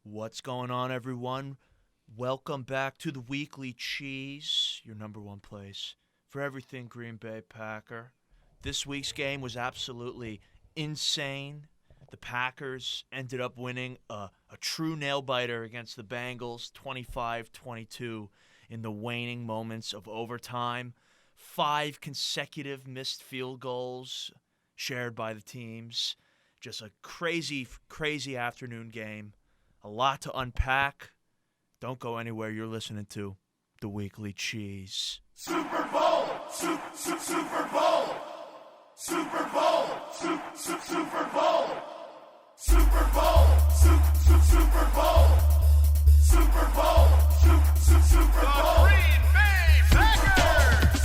What's going on, everyone? Welcome back to the Weekly Cheese, your number one place for everything Green Bay Packer. This week's game was absolutely insane. The Packers ended up winning a true nail-biter against the Bengals, 25-22 in the waning moments of overtime. 5 consecutive missed field goals shared by the teams. Just a crazy, crazy afternoon game. A lot to unpack. Don't go anywhere. You're listening to The Weekly Cheese. Super Bowl! Super Bowl! Super Bowl! Super Bowl! Super Bowl! Super Bowl! Super Bowl! Super Bowl! The Green Bay Packers!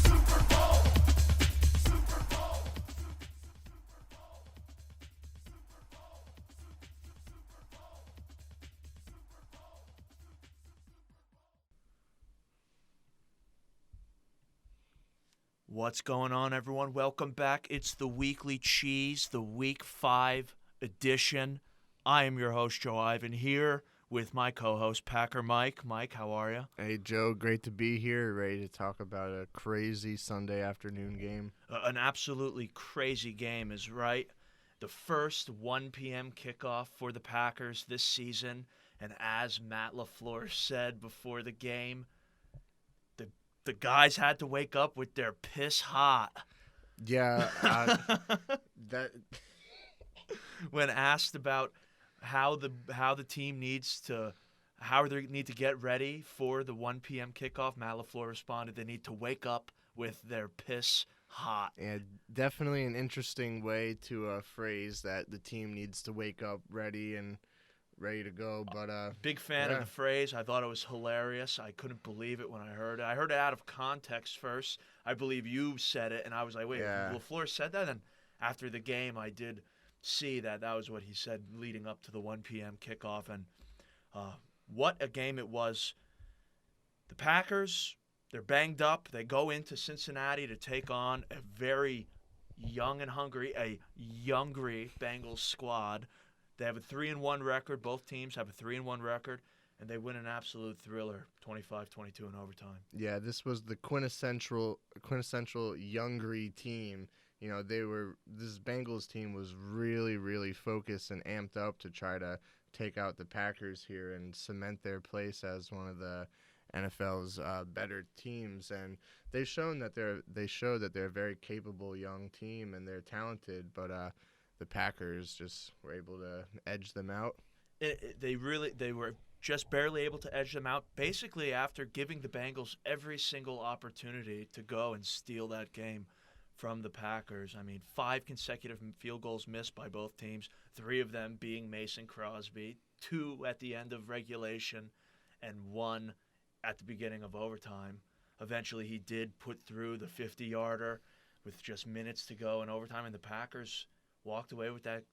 Super Bowl! Super Bowl! What's going on, everyone? Welcome back. It's The Weekly Cheese, the Week 5 edition. I am your host, Joe Ivan, here with my co-host, Packer Mike. Mike, how are you? Hey, Joe, great to be here, ready to talk about a crazy Sunday afternoon game. An absolutely crazy game is right. The first 1 p.m. kickoff for the Packers this season. And as Matt LaFleur said before the game, the guys had to wake up with their piss hot. Yeah, that When asked about how the team needs to get ready for the 1 p.m. kickoff, Matt LaFleur responded, they need to wake up with their piss hot. yeah, definitely an interesting way to phrase that the team needs to wake up ready to go. But Big fan of the phrase. I thought it was hilarious. I couldn't believe it when I heard it. I heard it out of context first. I believe you said it, and I was like, wait, Yeah. LaFleur said that? And after the game, I did see that was what he said leading up to the 1 p.m. kickoff. And what a game it was. The Packers, they're banged up. They go into Cincinnati to take on a very young and hungry Bengals squad. They have a 3-1 record. Both teams have a 3-1 record, and they win an absolute thriller, 25-22 in overtime. yeah, this was the quintessential youngery team. You know, this Bengals team was really, really focused and amped up to try to take out the Packers here and cement their place as one of the NFL's better teams. And they've shown that they're a very capable young team and they're talented, but the Packers just were able to edge them out. They were just barely able to edge them out, basically after giving the Bengals every single opportunity to go and steal that game from the Packers. I mean, 5 consecutive field goals missed by both teams, 3 of them being Mason Crosby, 2 at the end of regulation, and 1 at the beginning of overtime. Eventually, he did put through the 50-yarder with just minutes to go in overtime, and the Packers walked away with that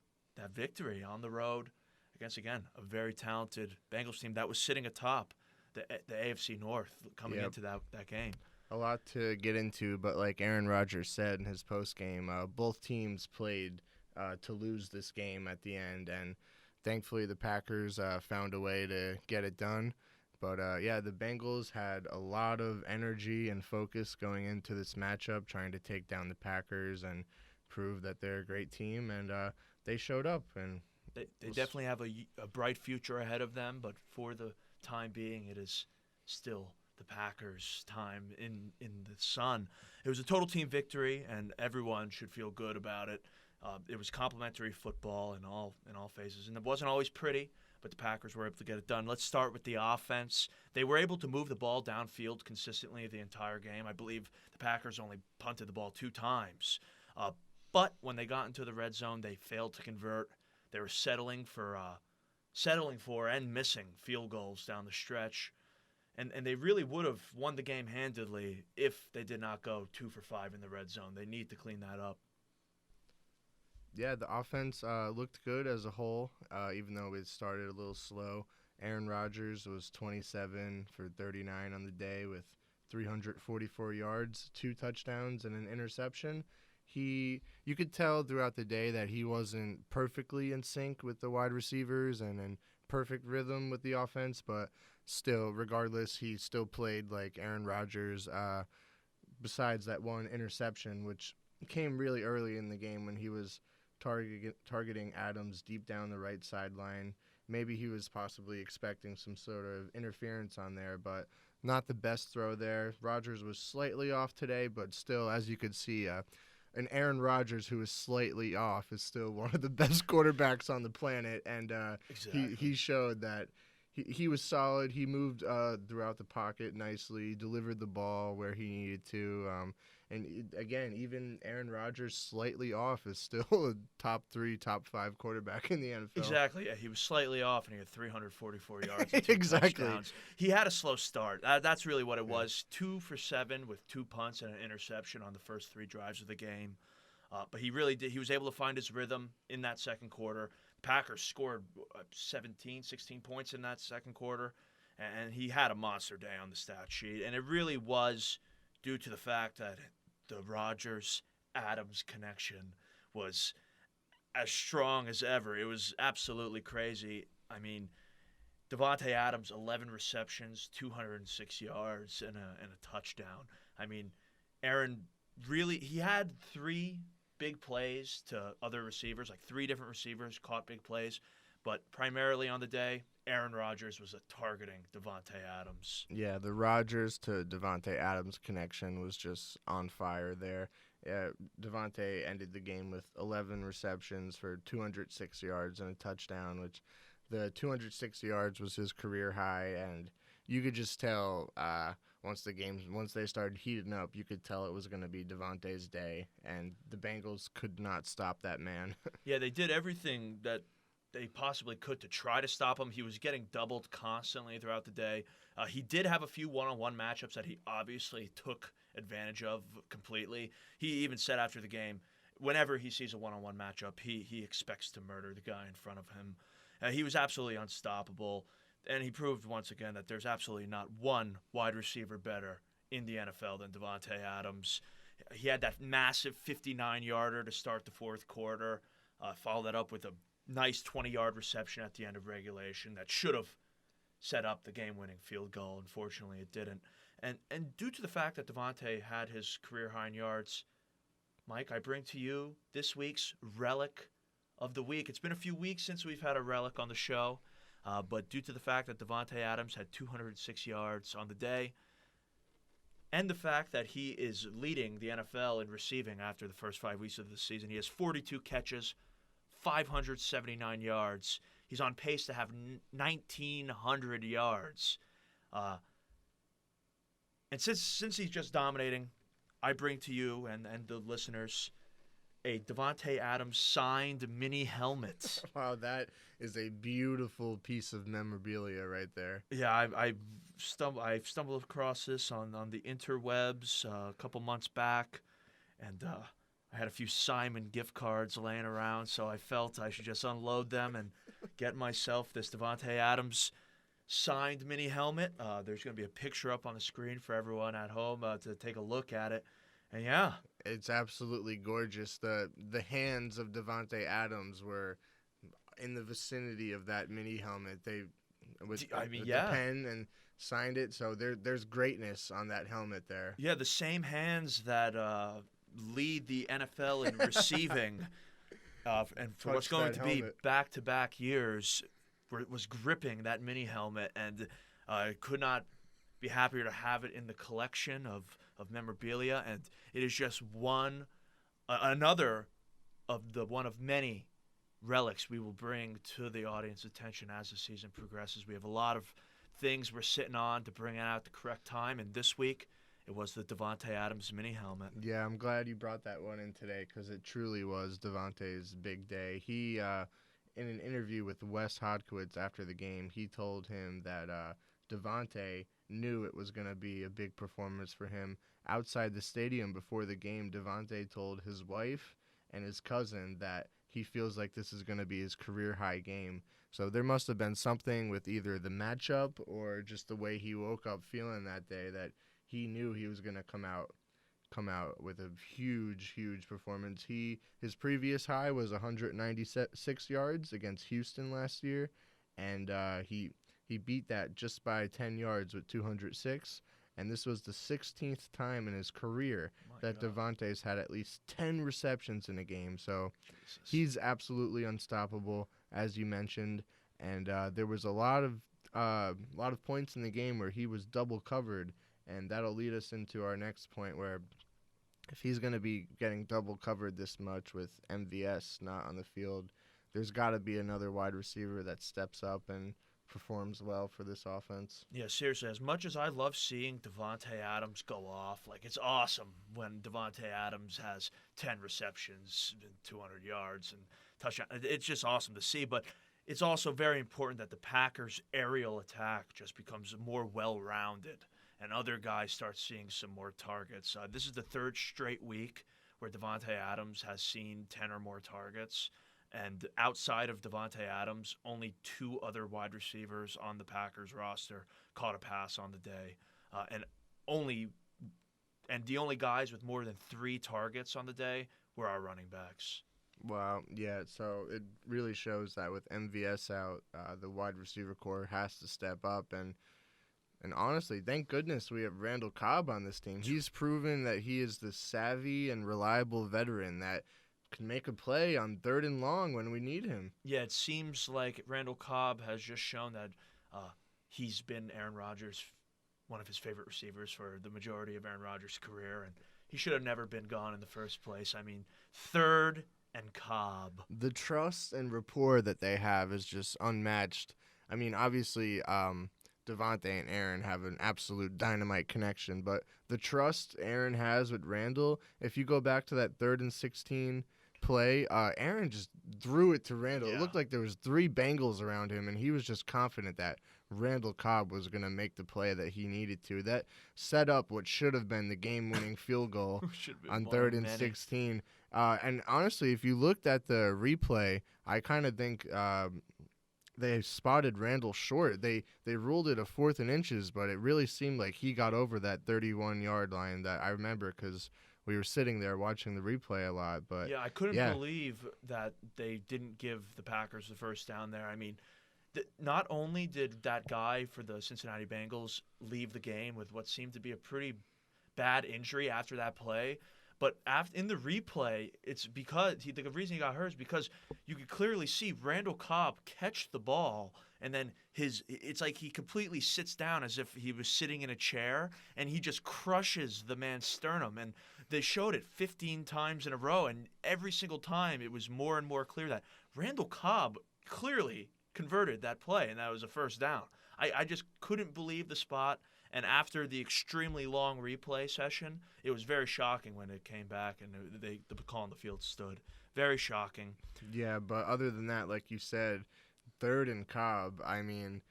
victory on the road against, again, a very talented Bengals team that was sitting atop the AFC North coming into that game. A lot to get into, but like Aaron Rodgers said in his postgame, both teams played to lose this game at the end, and thankfully the Packers found a way to get it done. But, the Bengals had a lot of energy and focus going into this matchup, trying to take down the Packers and prove that they're a great team, and they showed up. And They definitely have a bright future ahead of them, but for the time being, it is still the Packers' time in the sun. It was a total team victory, and everyone should feel good about it. It was complimentary football in all phases, and it wasn't always pretty, but the Packers were able to get it done. Let's start with the offense. They were able to move the ball downfield consistently the entire game. I believe the Packers only punted the ball 2 times. But when they got into the red zone, they failed to convert. They were settling for and missing field goals down the stretch. And they really would have won the game handedly if they did not go 2 for 5 in the red zone. They need to clean that up. Yeah, the offense looked good as a whole, even though it started a little slow. Aaron Rodgers was 27 for 39 on the day with 344 yards, 2 touchdowns, and an interception. You could tell throughout the day that he wasn't perfectly in sync with the wide receivers, and then perfect rhythm with the offense, but still, regardless, he still played like Aaron Rodgers. Besides that one interception, which came really early in the game when he was targeting Adams deep down the right sideline. Maybe he was possibly expecting some sort of interference on there, but not the best throw there. Rodgers was slightly off today, but still, as you could see, an Aaron Rodgers who is slightly off is still one of the best quarterbacks on the planet, and Exactly. he showed that he was solid. He moved throughout the pocket nicely, delivered the ball where he needed to. Again, even Aaron Rodgers slightly off is still a top 3, top 5 quarterback in the NFL. Exactly. Yeah, he was slightly off, and he had 344 yards and 2 Exactly. touchdowns. He had a slow start. That's really what it was. 2 for 7 with 2 punts and an interception on the first 3 drives of the game. But he really did. He was able to find his rhythm in that second quarter. Packers scored 16 points in that second quarter, and he had a monster day on the stat sheet. And it really was due to the fact that the Rodgers-Adams connection was as strong as ever. It was absolutely crazy. I mean, Devontae Adams, 11 receptions, 206 yards, and a touchdown. I mean, Aaron really, he had 3 big plays to other receivers, like 3 different receivers caught big plays, but primarily on the day, Aaron Rodgers was targeting Devontae Adams. Yeah, the Rodgers to Devontae Adams connection was just on fire there. Devontae ended the game with 11 receptions for 206 yards and a touchdown, which the 206 yards was his career high, and you could just tell once they started heating up, you could tell it was going to be Devontae's day, and the Bengals could not stop that man. Yeah, they did everything that they possibly could to try to stop him. He was getting doubled constantly throughout the day. He did have a few one-on-one matchups that he obviously took advantage of completely. He even said after the game, whenever he sees a one-on-one matchup, he expects to murder the guy in front of him. He was absolutely unstoppable, and he proved once again that there's absolutely not one wide receiver better in the NFL than Devontae Adams. He had that massive 59-yarder to start the fourth quarter, followed that up with a nice 20-yard reception at the end of regulation that should have set up the game-winning field goal. Unfortunately, it didn't. And due to the fact that Devontae had his career-high in yards, Mike, I bring to you this week's Relic of the Week. It's been a few weeks since we've had a Relic on the show, but due to the fact that Devontae Adams had 206 yards on the day, and the fact that he is leading the NFL in receiving after the first 5 weeks of the season, he has 42 catches, 579 yards. He's on pace to have 1,900 yards. And since he's just dominating, I bring to you and the listeners a Devontae Adams signed mini helmet. Wow, that is a beautiful piece of memorabilia right there. Yeah, I've stumbled across this on the interwebs a couple months back, and I had a few Simon gift cards laying around, so I felt I should just unload them and get myself this Devontae Adams signed mini helmet. There's going to be a picture up on the screen for everyone at home to take a look at it. And yeah, It's absolutely gorgeous. The hands of Devontae Adams were in the vicinity of that mini helmet. They with the pen and signed it. So there's greatness on that helmet there. Yeah, the same hands that lead the NFL in receiving, and for what's going to be back-to-back years, was gripping that mini helmet, and I could not be happier to have it in the collection of memorabilia, and it is just another of many relics we will bring to the audience attention as the season progresses. We have a lot of things we're sitting on to bring it out at the correct time, and this week it was the Devontae Adams mini helmet. Yeah, I'm glad you brought that one in today because it truly was Devontae's big day. He, in an interview with Wes Hodkiewicz after the game, he told him that Devontae knew it was going to be a big performance for him. Outside the stadium before the game, Devontae told his wife and his cousin that he feels like this is going to be his career-high game. So there must have been something with either the matchup or just the way he woke up feeling that day that he knew he was going to come out with a huge performance. His previous high was 196 yards against Houston last year, and he beat that just by 10 yards with 206. And this was the 16th time in his career that Devontae's had at least 10 receptions in a game. So he's absolutely unstoppable, as you mentioned. And there was a lot of points in the game where he was double covered, and that'll lead us into our next point, where if he's going to be getting double covered this much with MVS not on the field, there's got to be another wide receiver that steps up and performs well for this offense. Yeah, seriously, as much as I love seeing Davante Adams go off, like, it's awesome when Davante Adams has 10 receptions and 200 yards and touchdown. It's just awesome to see, but it's also very important that the Packers' aerial attack just becomes more well-rounded and other guys start seeing some more targets. This is the third straight week where Davante Adams has seen 10 or more targets. And outside of Davante Adams, only 2 other wide receivers on the Packers roster caught a pass on the day. And the only guys with more than 3 targets on the day were our running backs. Wow, yeah, so it really shows that with MVS out, the wide receiver core has to step up. And honestly, thank goodness we have Randall Cobb on this team. He's proven that he is the savvy and reliable veteran that can make a play on 3rd and long when we need him. Yeah, it seems like Randall Cobb has just shown that he's been Aaron Rodgers, one of his favorite receivers for the majority of Aaron Rodgers' career, and he should have never been gone in the first place. I mean, 3rd and Cobb. The trust and rapport that they have is just unmatched. I mean, obviously, Devontae and Aaron have an absolute dynamite connection, but the trust Aaron has with Randall, if you go back to that 3rd and 16 play, Aaron just threw it to Randall. Yeah. It looked like there was 3 Bengals around him, and he was just confident that Randall Cobb was going to make the play that he needed to. That set up what should have been the game-winning field goal on 3rd and 16. And honestly, if you looked at the replay, I kind of think they spotted Randall short. They ruled it a 4th and inches, but it really seemed like he got over that 31-yard line that I remember because we were sitting there watching the replay a lot. But yeah, I couldn't believe that they didn't give the Packers the first down there. I mean, not only did that guy for the Cincinnati Bengals leave the game with what seemed to be a pretty bad injury after that play, but in the replay, it's because the reason he got hurt is because you could clearly see Randall Cobb catch the ball, and then it's like he completely sits down as if he was sitting in a chair, and he just crushes the man's sternum. And they showed it 15 times in a row, and every single time it was more and more clear that Randall Cobb clearly converted that play, and that was a first down. I just couldn't believe the spot. And after the extremely long replay session, it was very shocking when it came back and the call on the field stood. Very shocking. Yeah, but other than that, like you said, 3rd and Cobb, I mean,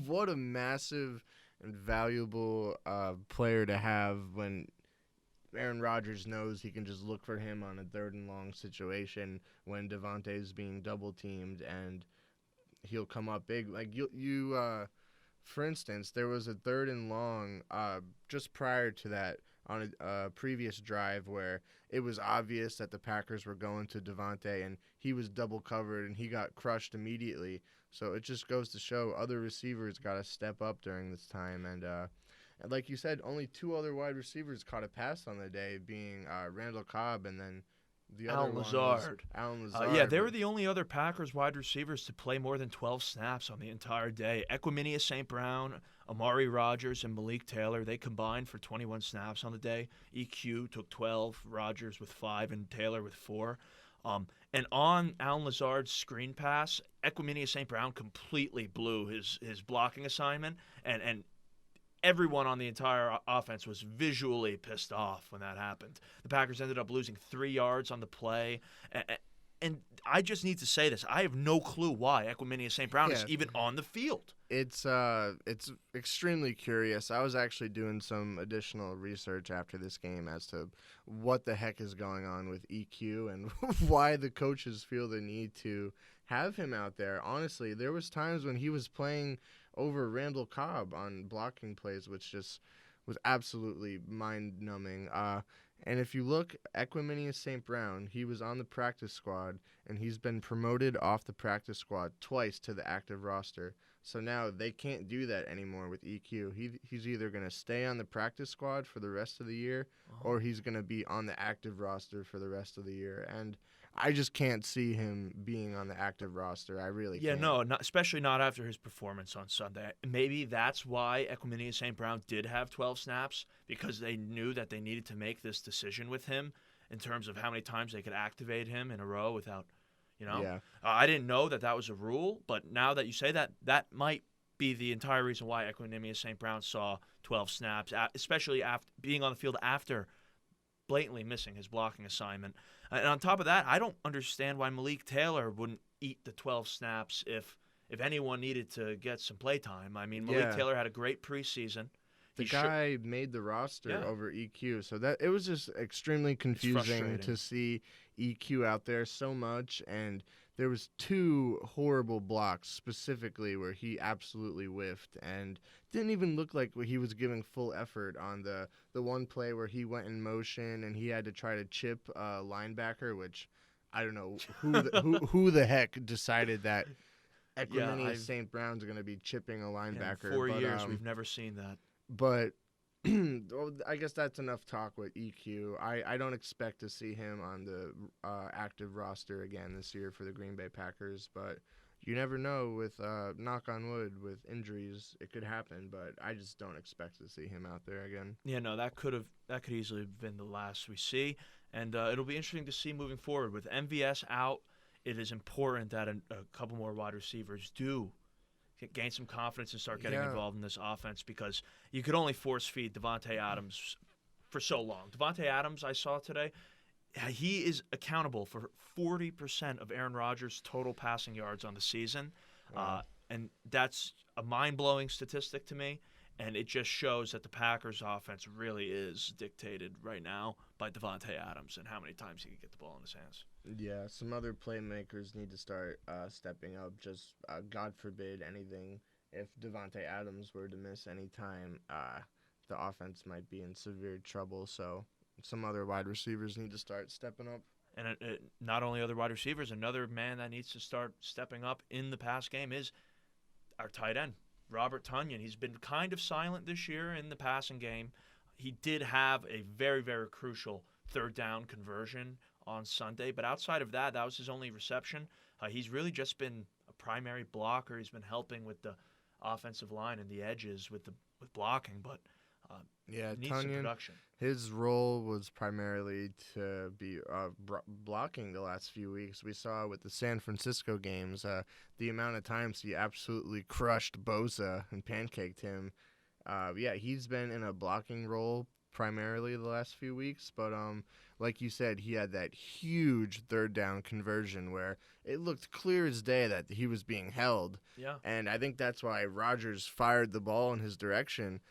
what a massive and valuable player to have when Aaron Rodgers knows he can just look for him on a 3rd and long situation when Devontae's being double-teamed, and he'll come up big. Like, for instance, there was a 3rd and long just prior to that on a previous drive where it was obvious that the Packers were going to Devontae, and he was double covered, and he got crushed immediately. So it just goes to show other receivers got to step up during this time. And like you said, only 2 other wide receivers caught a pass on the day, being Randall Cobb and then the other Alan one was Lazard. Alan Lazard. Yeah, they were the only other Packers wide receivers to play more than 12 snaps on the entire day. Equimania St. Brown, Amari Rodgers, and Malik Taylor, they combined for 21 snaps on the day. EQ took 12, Rodgers with 5, and Taylor with 4. And on Alan Lazard's screen pass, Equimania St. Brown completely blew his blocking assignment, and everyone on the entire offense was visually pissed off when that happened. The Packers ended up losing 3 yards on the play. And I just need to say this. I have no clue why Equimania St. Brown is even on the field. It's extremely curious. I was actually doing some additional research after this game as to what the heck is going on with EQ and why the coaches feel the need to have him out there. Honestly, there was times when he was playing over Randall Cobb on blocking plays, which just was absolutely mind-numbing. And if you look, Equiminius St. Brown, he was on the practice squad, and he's been promoted off the practice squad twice to the active roster. So now they can't do that anymore with EQ. He's either going to stay on the practice squad for the rest of the year, or he's going to be on the active roster for the rest of the year. And I just can't see him being on the active roster. I really can't. No, especially not after his performance on Sunday. Maybe that's why Equiminius St. Brown did have 12 snaps, because they knew that they needed to make this decision with him in terms of how many times they could activate him in a row without, Yeah. I didn't know that was a rule, but now that you say that, that might be the entire reason why Equiminius St. Brown saw 12 snaps, especially after being on the field after blatantly missing his blocking assignment. And on top of that, I don't understand why Malik Taylor wouldn't eat the 12 snaps if anyone needed to get some play time. I mean, Malik Taylor had a great preseason. The guy made the roster over EQ, so that it was just extremely confusing to see EQ out there so much. And there was 2 horrible blocks specifically where he absolutely whiffed and didn't even look like he was giving full effort on the one play where he went in motion and he had to try to chip a linebacker, which I don't know who the heck decided that Equiminius St. Brown's going to be chipping a linebacker. In 4 years, we've never seen that. But I guess that's enough talk with EQ. I don't expect to see him on the active roster again this year for the Green Bay Packers, but you never know with knock on wood with injuries. It could happen, but I just don't expect to see him out there again. Yeah, no, that could easily have been the last we see, and it'll be interesting to see moving forward. With MVS out, it is important that a couple more wide receivers do gain some confidence and start getting involved in this offense, because you could only force feed Devontae Adams for so long. Devontae Adams, I saw today, he is accountable for 40% of Aaron Rodgers' total passing yards on the season. Wow. And that's a mind-blowing statistic to me. And it just shows that the Packers' offense really is dictated right now by Devontae Adams and how many times he can get the ball in his hands. Yeah, some other playmakers need to start stepping up. Just God forbid anything. If Devontae Adams were to miss any time, the offense might be in severe trouble. So some other wide receivers need to start stepping up. And not only other wide receivers, another man that needs to start stepping up in the pass game is our tight end, Robert Tonyan. He's been kind of silent this year in the passing game. He did have a very, very crucial third down conversion on Sunday, but outside of that, that was his only reception. He's really just been a primary blocker. He's been helping with the offensive line and the edges with blocking, but needs some Tonyan, production. his role was primarily to be blocking the last few weeks. We saw with the San Francisco games the amount of times he absolutely crushed Bosa and pancaked him. He's been in a blocking role primarily the last few weeks, but like you said, he had that huge third down conversion where it looked clear as day that he was being held. Yeah. And I think that's why Rodgers fired the ball in his direction.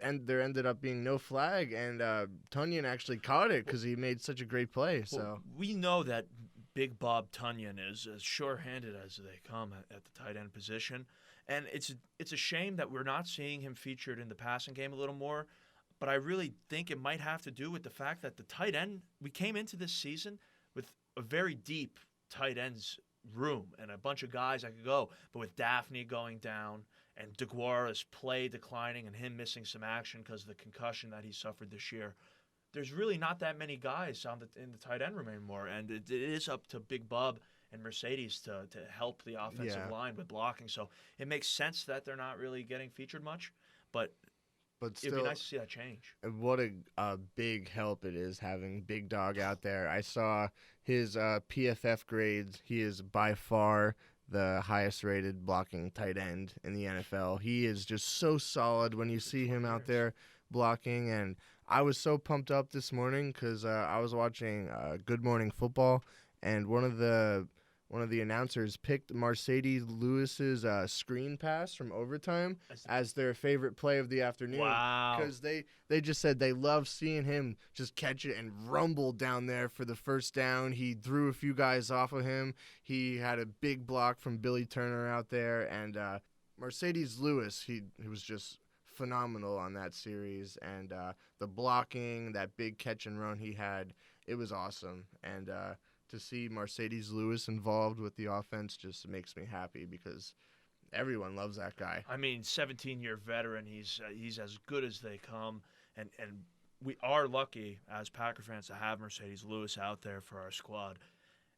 And there ended up being no flag, and Tonyan actually caught it because he made such a great play. So Well, we know that Big Bob Tonyan is as sure-handed as they come at the tight end position, and it's a shame that we're not seeing him featured in the passing game a little more. But I really think it might have to do with the fact that the tight end, we came into this season with a very deep tight ends room and a bunch of guys that could go. But with Daphne going down and DeGuara's play declining and him missing some action because of the concussion that he suffered this year, there's really not that many guys in the tight end room anymore. And it is up to Big Bub and Mercedes to help the offensive line with blocking. So it makes sense that they're not really getting featured much. But still, it'd be nice to see that change. what a big help it is having Big Dog out there. I saw his PFF grades. He is by far the highest rated blocking tight end in the NFL. He is just so solid when you see him out there blocking. And I was so pumped up this morning because I was watching Good Morning Football, and one of the announcers picked Mercedes Lewis's screen pass from overtime as their favorite play of the afternoon. Wow. Because they just said they love seeing him just catch it and rumble down there for the first down. He threw a few guys off of him. He had a big block from Billy Turner out there. And Mercedes Lewis, he was just phenomenal on that series, and the blocking, that big catch and run he had, it was awesome. And to see Mercedes Lewis involved with the offense just makes me happy because everyone loves that guy. I mean, 17-year veteran. He's as good as they come, and we are lucky as Packer fans to have Mercedes Lewis out there for our squad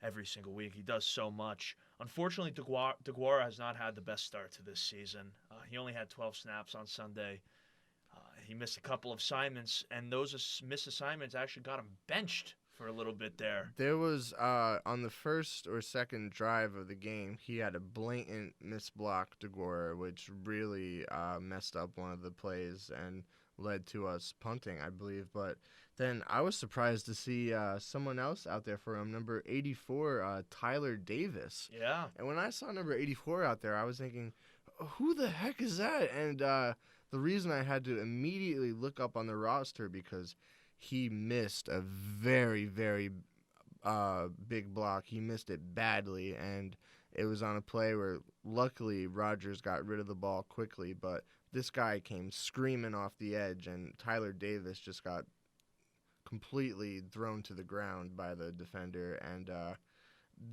every single week. He does so much. Unfortunately, DeGuara has not had the best start to this season. He only had 12 snaps on Sunday. He missed a couple of assignments, and those missed assignments actually got him benched for a little bit there. There was, on the first or second drive of the game, he had a blatant misblock DeGuara, which really messed up one of the plays and led to us punting, I believe. But then I was surprised to see someone else out there for him, number 84, Tyler Davis. Yeah. And when I saw number 84 out there, I was thinking, who the heck is that? And the reason I had to immediately look up on the roster because he missed a very, very big block. He missed it badly, and it was on a play where luckily Rodgers got rid of the ball quickly, but this guy came screaming off the edge, and Tyler Davis just got completely thrown to the ground by the defender, and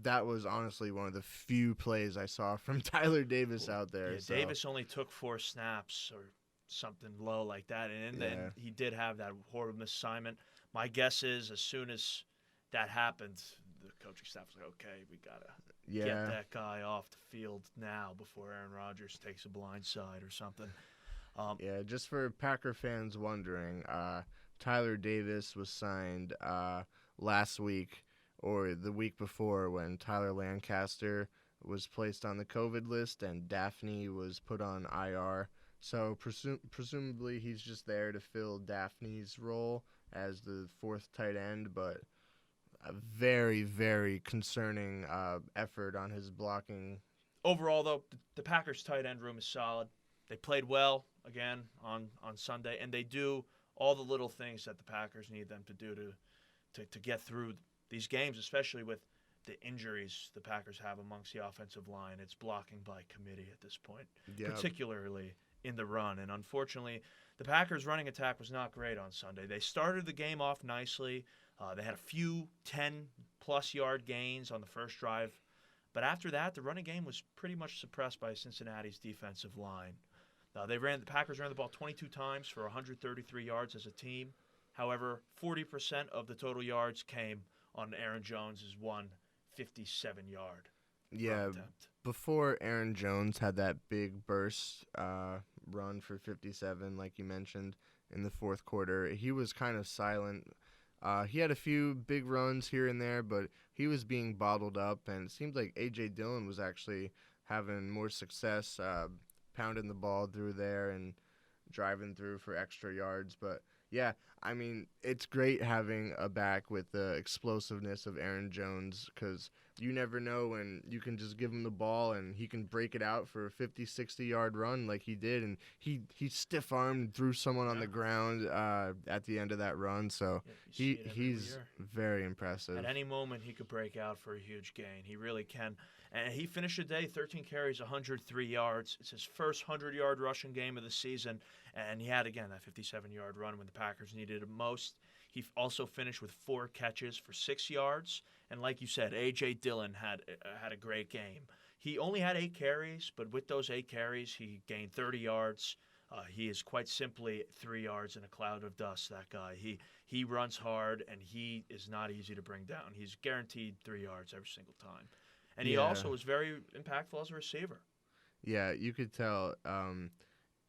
that was honestly one of the few plays I saw from Tyler Davis out there. Yeah, so. Davis only took 4 snaps or something low like that, and then he did have that horrible misassignment. My guess is as soon as that happened, the coaching staff was like, okay, we got to get that guy off the field now before Aaron Rodgers takes a blind side or something. Just for Packer fans wondering, Tyler Davis was signed last week or the week before when Tyler Lancaster was placed on the COVID list and Daphne was put on IR. So presumably he's just there to fill Daphne's role as the 4th tight end, but a very, very concerning effort on his blocking. Overall, though, the Packers' tight end room is solid. They played well, again, on Sunday, and they do all the little things that the Packers need them to do to get through these games, especially with the injuries the Packers have amongst the offensive line. It's blocking by committee at this point, particularly in the run. And unfortunately, the Packers' running attack was not great on Sunday. They started the game off nicely. They had a few 10-plus yard gains on the first drive. But after that, the running game was pretty much suppressed by Cincinnati's defensive line. The Packers ran the ball 22 times for 133 yards as a team. However, 40% of the total yards came on Aaron Jones' 57-yard attempt. Before Aaron Jones had that big burst run for 57, like you mentioned, in the fourth quarter, he was kind of silent. He had a few big runs here and there, but he was being bottled up, and it seemed like A.J. Dillon was actually having more success pounding the ball through there and driving through for extra yards. But, yeah, I mean, it's great having a back with the explosiveness of Aaron Jones because you never know when you can just give him the ball and he can break it out for a 50, 60-yard run like he did. And he stiff-armed and threw someone on the ground at the end of that run. So he's very impressive. At any moment, he could break out for a huge gain. He really can. And he finished the day 13 carries, 103 yards. It's his first 100-yard rushing game of the season. And he had, again, that 57-yard run when the Packers needed it most. He also finished with 4 catches for 6 yards. And like you said, A.J. Dillon had a great game. He only had 8 carries, but with those 8 carries, he gained 30 yards. He is quite simply 3 yards in a cloud of dust, that guy. He runs hard, and he is not easy to bring down. He's guaranteed 3 yards every single time. And he also was very impactful as a receiver. Yeah, you could tell.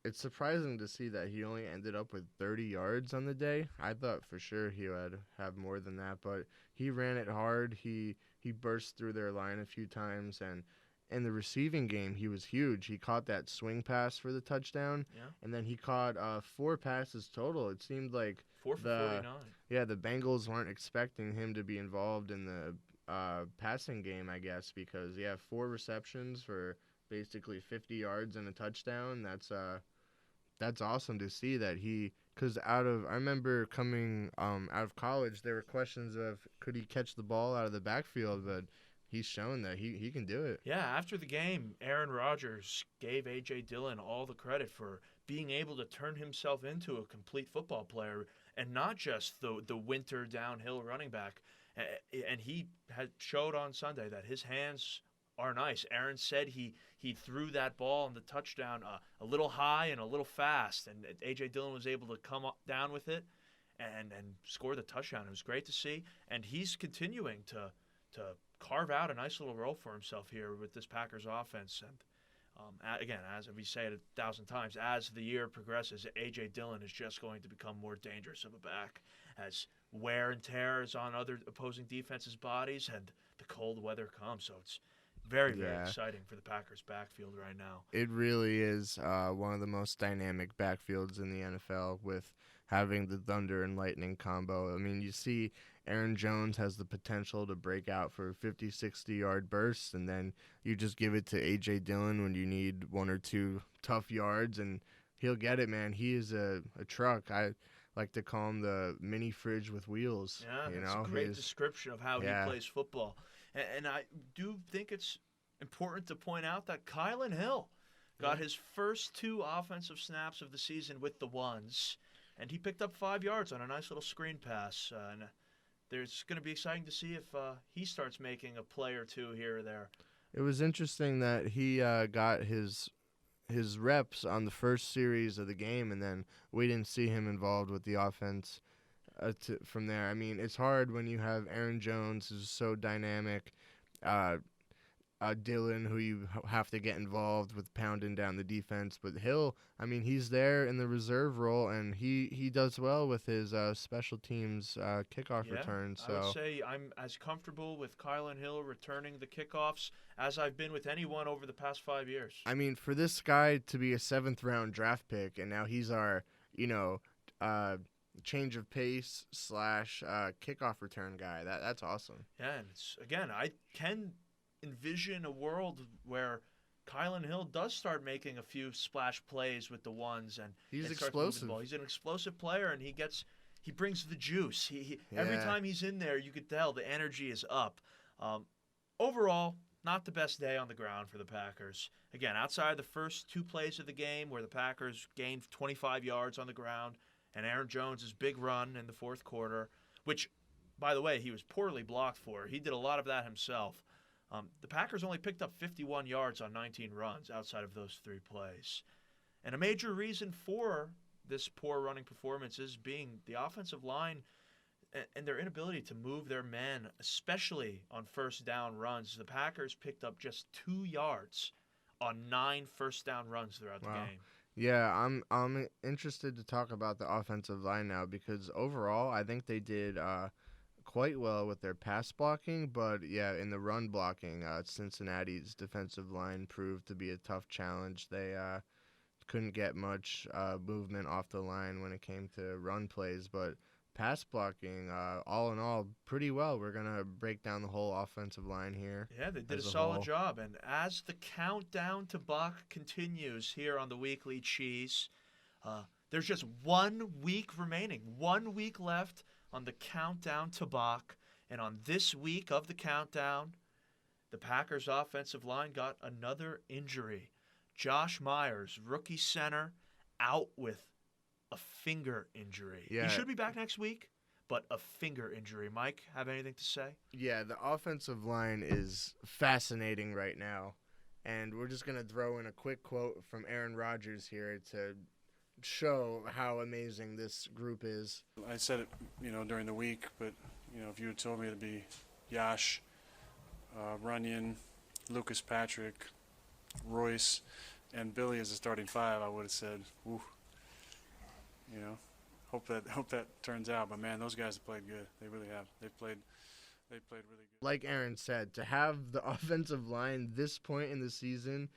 It's surprising to see that he only ended up with 30 yards on the day. I thought for sure he would have more than that, but he ran it hard. He burst through their line a few times, and in the receiving game, he was huge. He caught that swing pass for the touchdown, and then he caught 4 passes total. It seemed like 4 for 49. Yeah, the Bengals weren't expecting him to be involved in the passing game, I guess, because 4 receptions for basically 50 yards and a touchdown. That's awesome to see that because I remember coming out of college, there were questions of could he catch the ball out of the backfield, but he's shown that he can do it. Yeah, after the game, Aaron Rodgers gave A.J. Dillon all the credit for being able to turn himself into a complete football player and not just the winter downhill running back. And he had showed on Sunday that his hands are nice. Aaron said he threw that ball on the touchdown a little high and a little fast, and A.J. Dillon was able to come down with it and score the touchdown. It was great to see, and he's continuing to carve out a nice little role for himself here with this Packers offense. And again, as we say it 1,000 times, as the year progresses, A.J. Dillon is just going to become more dangerous of a back as wear and tear is on other opposing defenses' bodies and the cold weather comes. So it's very, very exciting for the Packers' backfield right now. It really is one of the most dynamic backfields in the NFL with having the thunder and lightning combo. I mean, you see Aaron Jones has the potential to break out for 50, 60-yard bursts, and then you just give it to A.J. Dillon when you need 1 or 2 tough yards, and he'll get it, man. He is a truck. I like to call him the mini fridge with wheels. Yeah, that's a great description of how he plays football. And I do think it's important to point out that Kylan Hill got his first 2 offensive snaps of the season with the ones, and he picked up 5 yards on a nice little screen pass. And there's going to be exciting to see if he starts making a play or 2 here or there. It was interesting that he got his reps on the first series of the game, and then we didn't see him involved with the offense from there. I mean, it's hard when you have Aaron Jones, who's so dynamic, Dillon, who you have to get involved with pounding down the defense. But Hill, I mean, he's there in the reserve role, and he does well with his special teams kickoff returns. So I would say I'm as comfortable with Kylan Hill returning the kickoffs as I've been with anyone over the past 5 years. I mean, for this guy to be a 7th-round draft pick, and now he's our, change of pace / kickoff return guy, that's awesome. Yeah, and again, I can envision a world where Kylan Hill does start making a few splash plays with the ones, and he's starts explosive. moving the ball. He's an explosive player, and he brings the juice. Every time he's in there, you could tell the energy is up. Overall, not the best day on the ground for the Packers. Again, outside the first 2 plays of the game where the Packers gained 25 yards on the ground, and Aaron Jones' big run in the 4th quarter, which, by the way, he was poorly blocked for. He did a lot of that himself. The Packers only picked up 51 yards on 19 runs outside of those 3 plays. And a major reason for this poor running performance is being the offensive line and their inability to move their men, especially on first down runs. The Packers picked up just 2 yards on 9 first down runs throughout the game. Yeah, I'm interested to talk about the offensive line now because overall I think they did quite well with their pass blocking, but in the run blocking, Cincinnati's defensive line proved to be a tough challenge. They couldn't get much movement off the line when it came to run plays, but pass blocking, all in all, pretty well. We're going to break down the whole offensive line here. Yeah, they did a solid job. And as the countdown to Bach continues here on the Weekly Cheese, there's just 1 week remaining. 1 week left on the countdown to Bach. And on this week of the countdown, the Packers' offensive line got another injury. Josh Myers, rookie center, out with a finger injury. Yeah. He should be back next week, but a finger injury. Mike, have anything to say? Yeah, the offensive line is fascinating right now. And we're just going to throw in a quick quote from Aaron Rodgers here to show how amazing this group is. I said it, during the week, but, if you had told me it'd be Yash, Runyon, Lucas Patrick, Royce, and Billy as a starting 5, I would have said, woo. Hope that turns out. But man, those guys have played good. They really have. They played really good. Like Aaron said, to have the offensive line this point in the season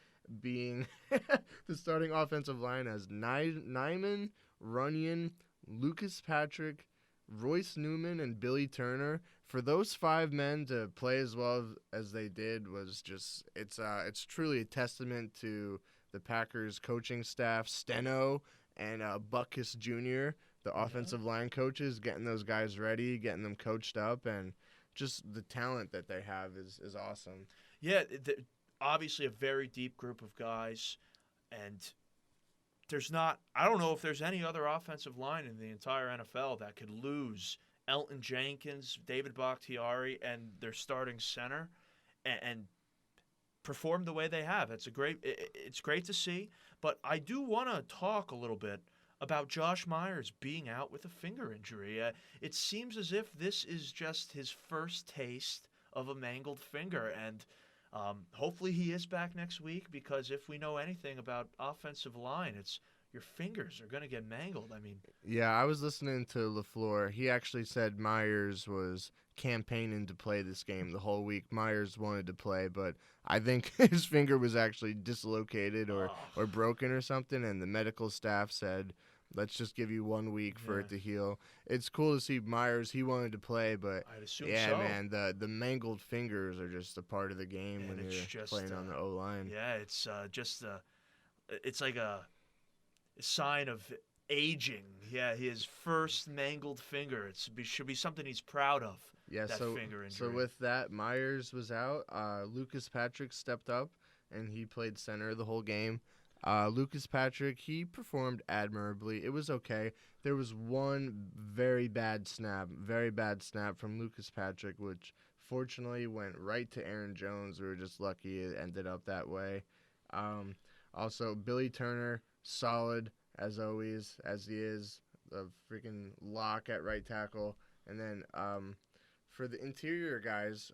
being the starting offensive line as Nyman, Runyon, Lucas Patrick, Royce Newman, and Billy Turner, for those 5 men to play as well as they did was just it's truly a testament to the Packers coaching staff, Steno and Buckus Jr., the offensive line coaches, getting those guys ready, getting them coached up, and just the talent that they have is awesome. Yeah, obviously a very deep group of guys, and I don't know if there's any other offensive line in the entire NFL that could lose Elton Jenkins, David Bakhtiari, and their starting center, and perform the way they have. It's great to see, but I do want to talk a little bit about Josh Myers being out with a finger injury. It seems as if this is just his first taste of a mangled finger, and hopefully he is back next week, because if we know anything about offensive line, it's your fingers are going to get mangled. I mean, Yeah, I was listening to LaFleur. He actually said Myers was campaigning to play this game the whole week. Myers wanted to play, but I think his finger was actually dislocated or broken or something, and the medical staff said, let's just give you 1 week for it to heal. It's cool to see Myers. He wanted to play, but I'd assume yeah, so. man, the mangled fingers are just a part of the game And when it's you're just, playing on the O-line. yeah, it's it's like a sign of aging. Yeah, his first mangled finger. Should be something he's proud of. Yeah, that so finger injury. so with that, Myers was out. Lucas Patrick stepped up, and he played center the whole game. Lucas Patrick, he performed admirably. It was okay. There was one very bad snap from Lucas Patrick, which fortunately went right to Aaron Jones. We were just lucky it ended up that way. Also, Billy Turner, solid as always, as he is, a freaking lock at right tackle. And then for the interior guys,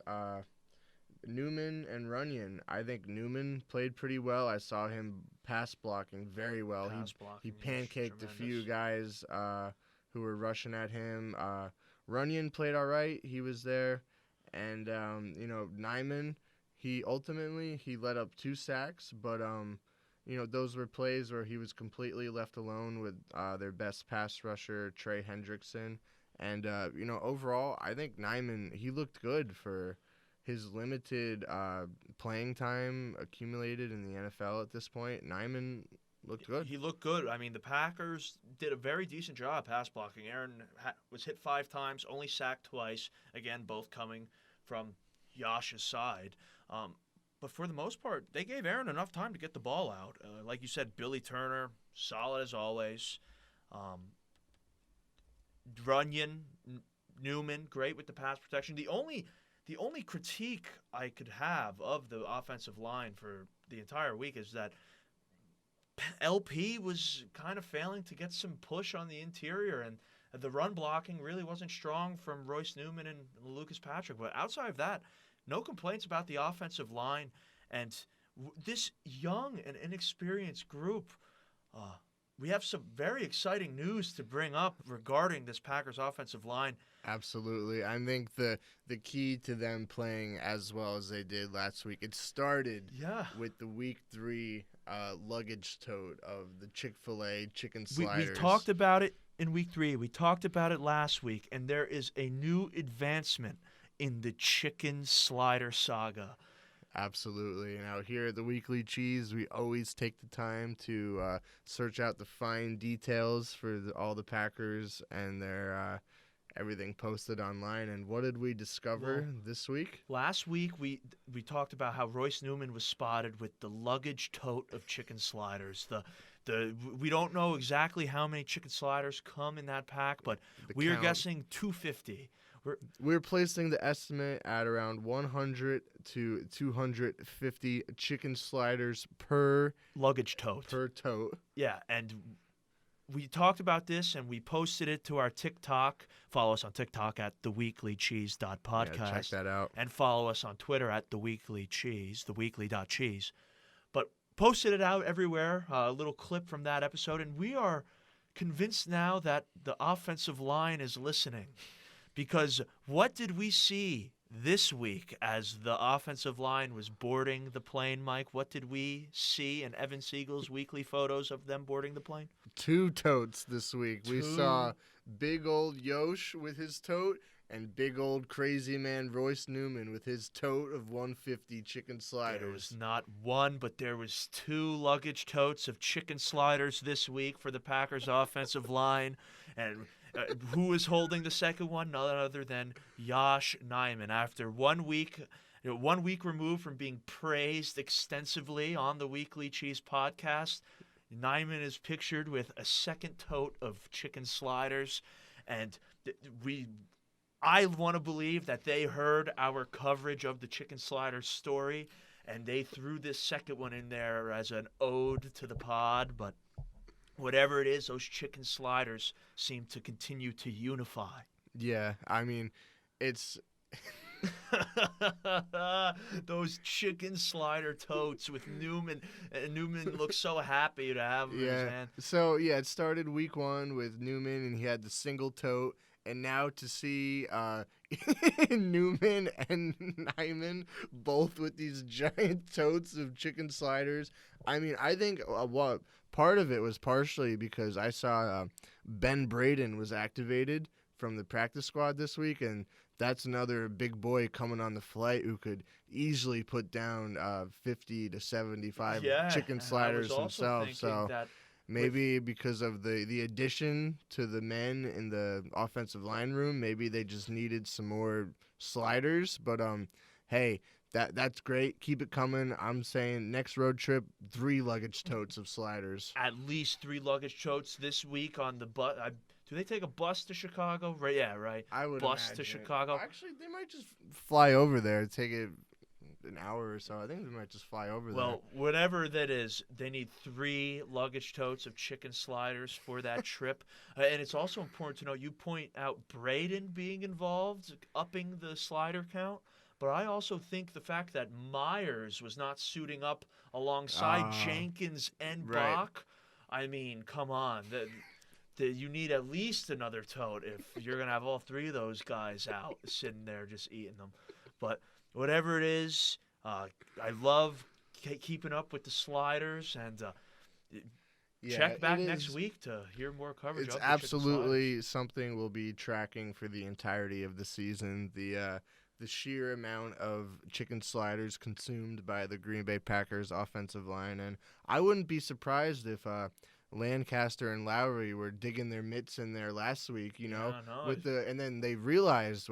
Newman and Runyon. I think Newman played pretty well. I saw him pass blocking very well. He pancaked a few guys who were rushing at him. Runyon played all right. He was there. And, Nyman, he let up 2 sacks, but those were plays where he was completely left alone with their best pass rusher, Trey Hendrickson. And, overall, I think Nyman, he looked good for his limited playing time accumulated in the NFL at this point. Nyman looked good. He looked good. I mean, the Packers did a very decent job pass blocking. Aaron was hit 5 times, only sacked twice. Again, both coming from Yash's side. But for the most part, they gave Aaron enough time to get the ball out. Like you said, Billy Turner, solid as always. Runyon, Newman, great with the pass protection. The only critique I could have of the offensive line for the entire week is that LP was kind of failing to get some push on the interior, and the run blocking really wasn't strong from Royce Newman and Lucas Patrick. But outside of that, no complaints about the offensive line. And this young and inexperienced group, we have some very exciting news to bring up regarding this Packers offensive line. Absolutely. I think the key to them playing as well as they did last week, it started with the Week 3 luggage tote of the Chick-fil-A chicken sliders. We talked about it in Week 3. We talked about it last week, and there is a new advancement in the chicken slider saga. Absolutely. Now, here at the Weekly Cheese, we always take the time to search out the fine details for all the Packers and their everything posted online. And what did we discover this week? Last week, we talked about how Royce Newman was spotted with the luggage tote of chicken sliders. We don't know exactly how many chicken sliders come in that pack, but we are guessing 250. We're placing the estimate at around 100 to 250 chicken sliders per luggage tote. Per tote. Yeah, and we talked about this, and we posted it to our TikTok. Follow us on TikTok at theweeklycheese.podcast. Yeah, check that out. And follow us on Twitter at theweeklycheese, theweekly.cheese. But posted it out everywhere, a little clip from that episode, and we are convinced now that the offensive line is listening. Because what did we see this week as the offensive line was boarding the plane, Mike? What did we see in Evan Siegel's weekly photos of them boarding the plane? 2 totes this week. We saw big old Yosh with his tote and big old crazy man Royce Newman with his tote of 150 chicken sliders. There was not one, but there was 2 luggage totes of chicken sliders this week for the Packers offensive line. And Who is holding the second one? None other than Josh Nijman. After 1 week, 1 week removed from being praised extensively on the Weekly Cheese podcast, Nijman is pictured with a second tote of chicken sliders, and I want to believe that they heard our coverage of the chicken sliders story, and they threw this second one in there as an ode to the pod. But whatever it is, those chicken sliders seem to continue to unify. Yeah, I mean, it's those chicken slider totes with Newman. Newman looks so happy to have them in his hand. So yeah, it started week 1 with Newman, and he had the single tote, and now to see Newman and Nijman both with these giant totes of chicken sliders. I mean, I think what part of it was partially because I saw Ben Braden was activated from the practice squad this week, and that's another big boy coming on the flight who could easily put down 50 to 75 chicken sliders himself. So maybe because of the addition to the men in the offensive line room, maybe they just needed some more sliders. But hey, that's great. Keep it coming. I'm saying next road trip, 3 luggage totes of sliders. At least 3 luggage totes this week on the bus. Do they take a bus to Chicago? Right. Yeah, right. I would bus imagine. to Chicago. Actually, they might just fly over there, take it an hour or so. I think they might just fly over there. Well, whatever that is, they need 3 luggage totes of chicken sliders for that trip. And it's also important to know, you point out Braden being involved, upping the slider count. But I also think the fact that Myers was not suiting up alongside Jenkins and Bach, I mean, come on. You need at least another tote if you're going to have all 3 of those guys out sitting there just eating them. But whatever it is, I love keeping up with the sliders, and check back next week to hear more coverage. It's of the absolutely something we'll be tracking for the entirety of the season. The sheer amount of chicken sliders consumed by the Green Bay Packers offensive line, and I wouldn't be surprised if Lancaster and Lowry were digging their mitts in there last week, and then they realized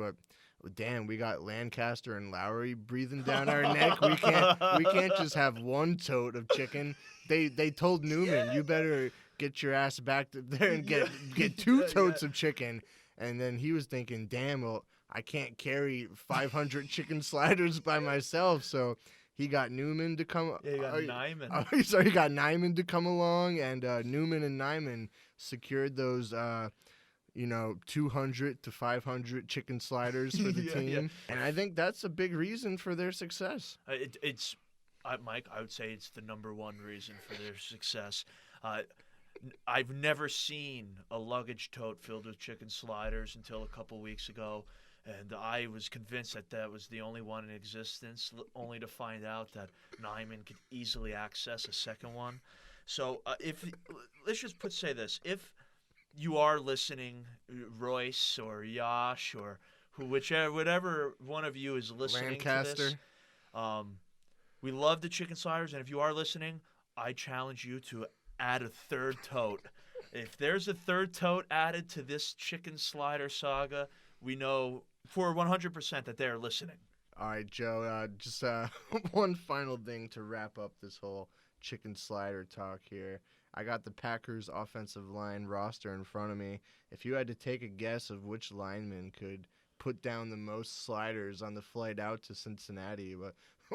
damn, we got Lancaster and Lowry breathing down our neck. We can't just have 1 tote of chicken. They told Newman, you better get your ass back there and get 2 totes of chicken. And then he was thinking, damn, well, I can't carry 500 chicken sliders by myself. So he got Newman to come. Yeah, he got Nijman. Sorry, he got Nijman to come along, and Newman and Nijman secured those 200 to 500 chicken sliders for the team. Yeah. And I think that's a big reason for their success. Mike, I would say it's the number 1 reason for their success. I've never seen a luggage tote filled with chicken sliders until a couple weeks ago, and I was convinced that was the only one in existence, only to find out that Nijman could easily access a second one. So let's just say this. If you are listening, Royce or Yash or whatever one of you is listening Lancaster. to this, we love the chicken sliders, and if you are listening, I challenge you to add a 3rd tote. If there's a 3rd tote added to this chicken slider saga, we know for 100% that they're listening. All right, Joe, just one final thing to wrap up this whole chicken slider talk here. I got the Packers offensive line roster in front of me. If you had to take a guess of which lineman could put down the most sliders on the flight out to Cincinnati,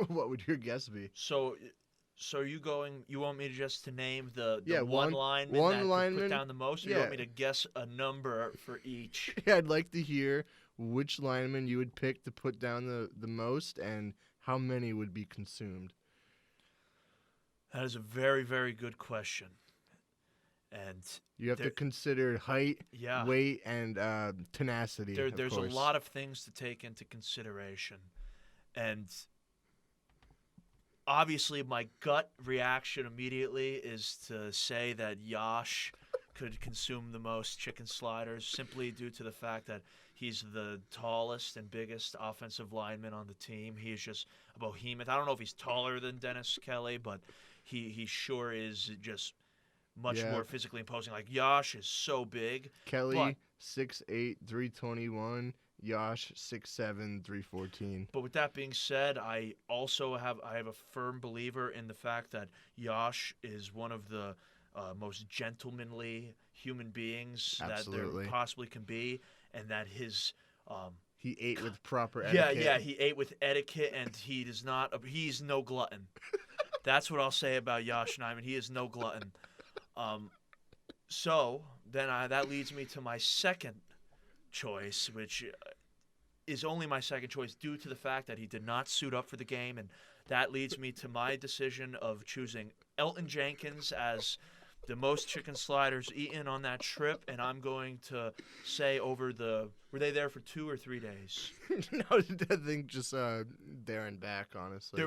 what would your guess be? So you want me to name the one lineman that could put down the most, or you want me to guess a number for each? Yeah, I'd like to hear which lineman you would pick to put down the most, and how many would be consumed. That is a very, very good question. And you have to consider height, weight, and tenacity. There's a lot of things to take into consideration. And obviously, my gut reaction immediately is to say that Yash could consume the most chicken sliders, simply due to the fact that he's the tallest and biggest offensive lineman on the team. He is just a behemoth. I don't know if he's taller than Dennis Kelly, but he sure is just much Yeah. more physically imposing. Like Yash is so big. Kelly, But- 6'8", 321. Yash, 6'7", 314. But with that being said, I have a firm believer in the fact that Yash is one of the most gentlemanly human beings that Absolutely. there possibly can be, and that his He ate with proper yeah, etiquette. he ate with etiquette, and he's no glutton. That's what I'll say about Yash Nyman. He is no glutton. So then that leads me to my second choice, which is only my second choice due to the fact that he did not suit up for the game, and that leads me to my decision of choosing Elton Jenkins as the most chicken sliders eaten on that trip, and I'm going to say were they there for 2 or 3 days? No, I think just there and back, honestly.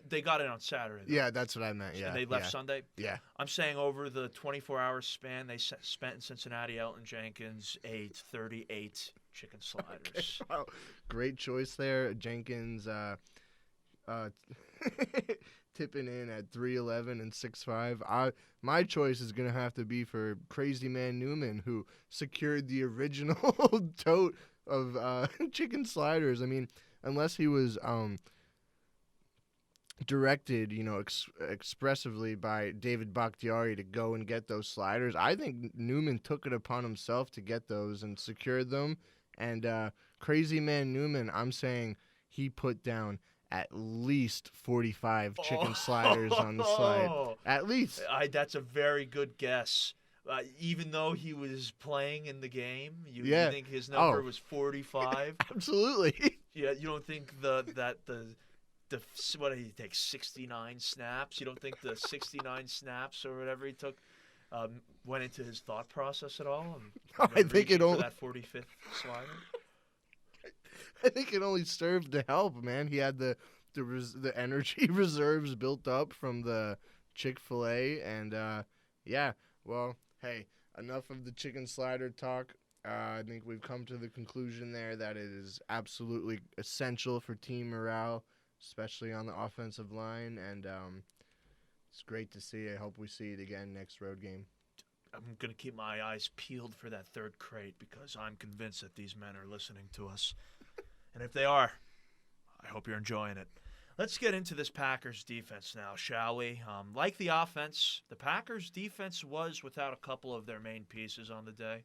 They got it on Saturday. Though. Yeah, that's what I meant. Yeah, And they left yeah. Sunday. Yeah. I'm saying over the 24-hour span they spent in Cincinnati, Elton Jenkins ate 38 chicken sliders. Wow, great choice there, Jenkins. Tipping in at 3'11" and 6'5". My choice is gonna have to be for Crazy Man Newman, who secured the original tote of chicken sliders. I mean, unless he was directed, expressively by David Bakhtiari to go and get those sliders, I think Newman took it upon himself to get those and secured them. And Crazy Man Newman, I'm saying he put down at least 45 chicken sliders on the slide. At least. That's a very good guess. Even though he was playing in the game, you Yeah. think his number Oh. was 45? Absolutely. Yeah, you don't think what did he take, 69 snaps? You don't think the 69 snaps or whatever he took went into his thought process at all? No, I think reaching it for only- that 45th slider. I think it only served to help, man. He had the energy reserves built up from the Chick-fil-A, and yeah. Well, hey, enough of the chicken slider talk. I think we've come to the conclusion there that it is absolutely essential for team morale, especially on the offensive line, and it's great to see. I hope we see it again next road game. I'm going to keep my eyes peeled for that third crate because I'm convinced that these men are listening to us. And if they are, I hope you're enjoying it. Let's get into this Packers defense now, shall we? Like the offense, the Packers defense was without a couple of their main pieces on the day.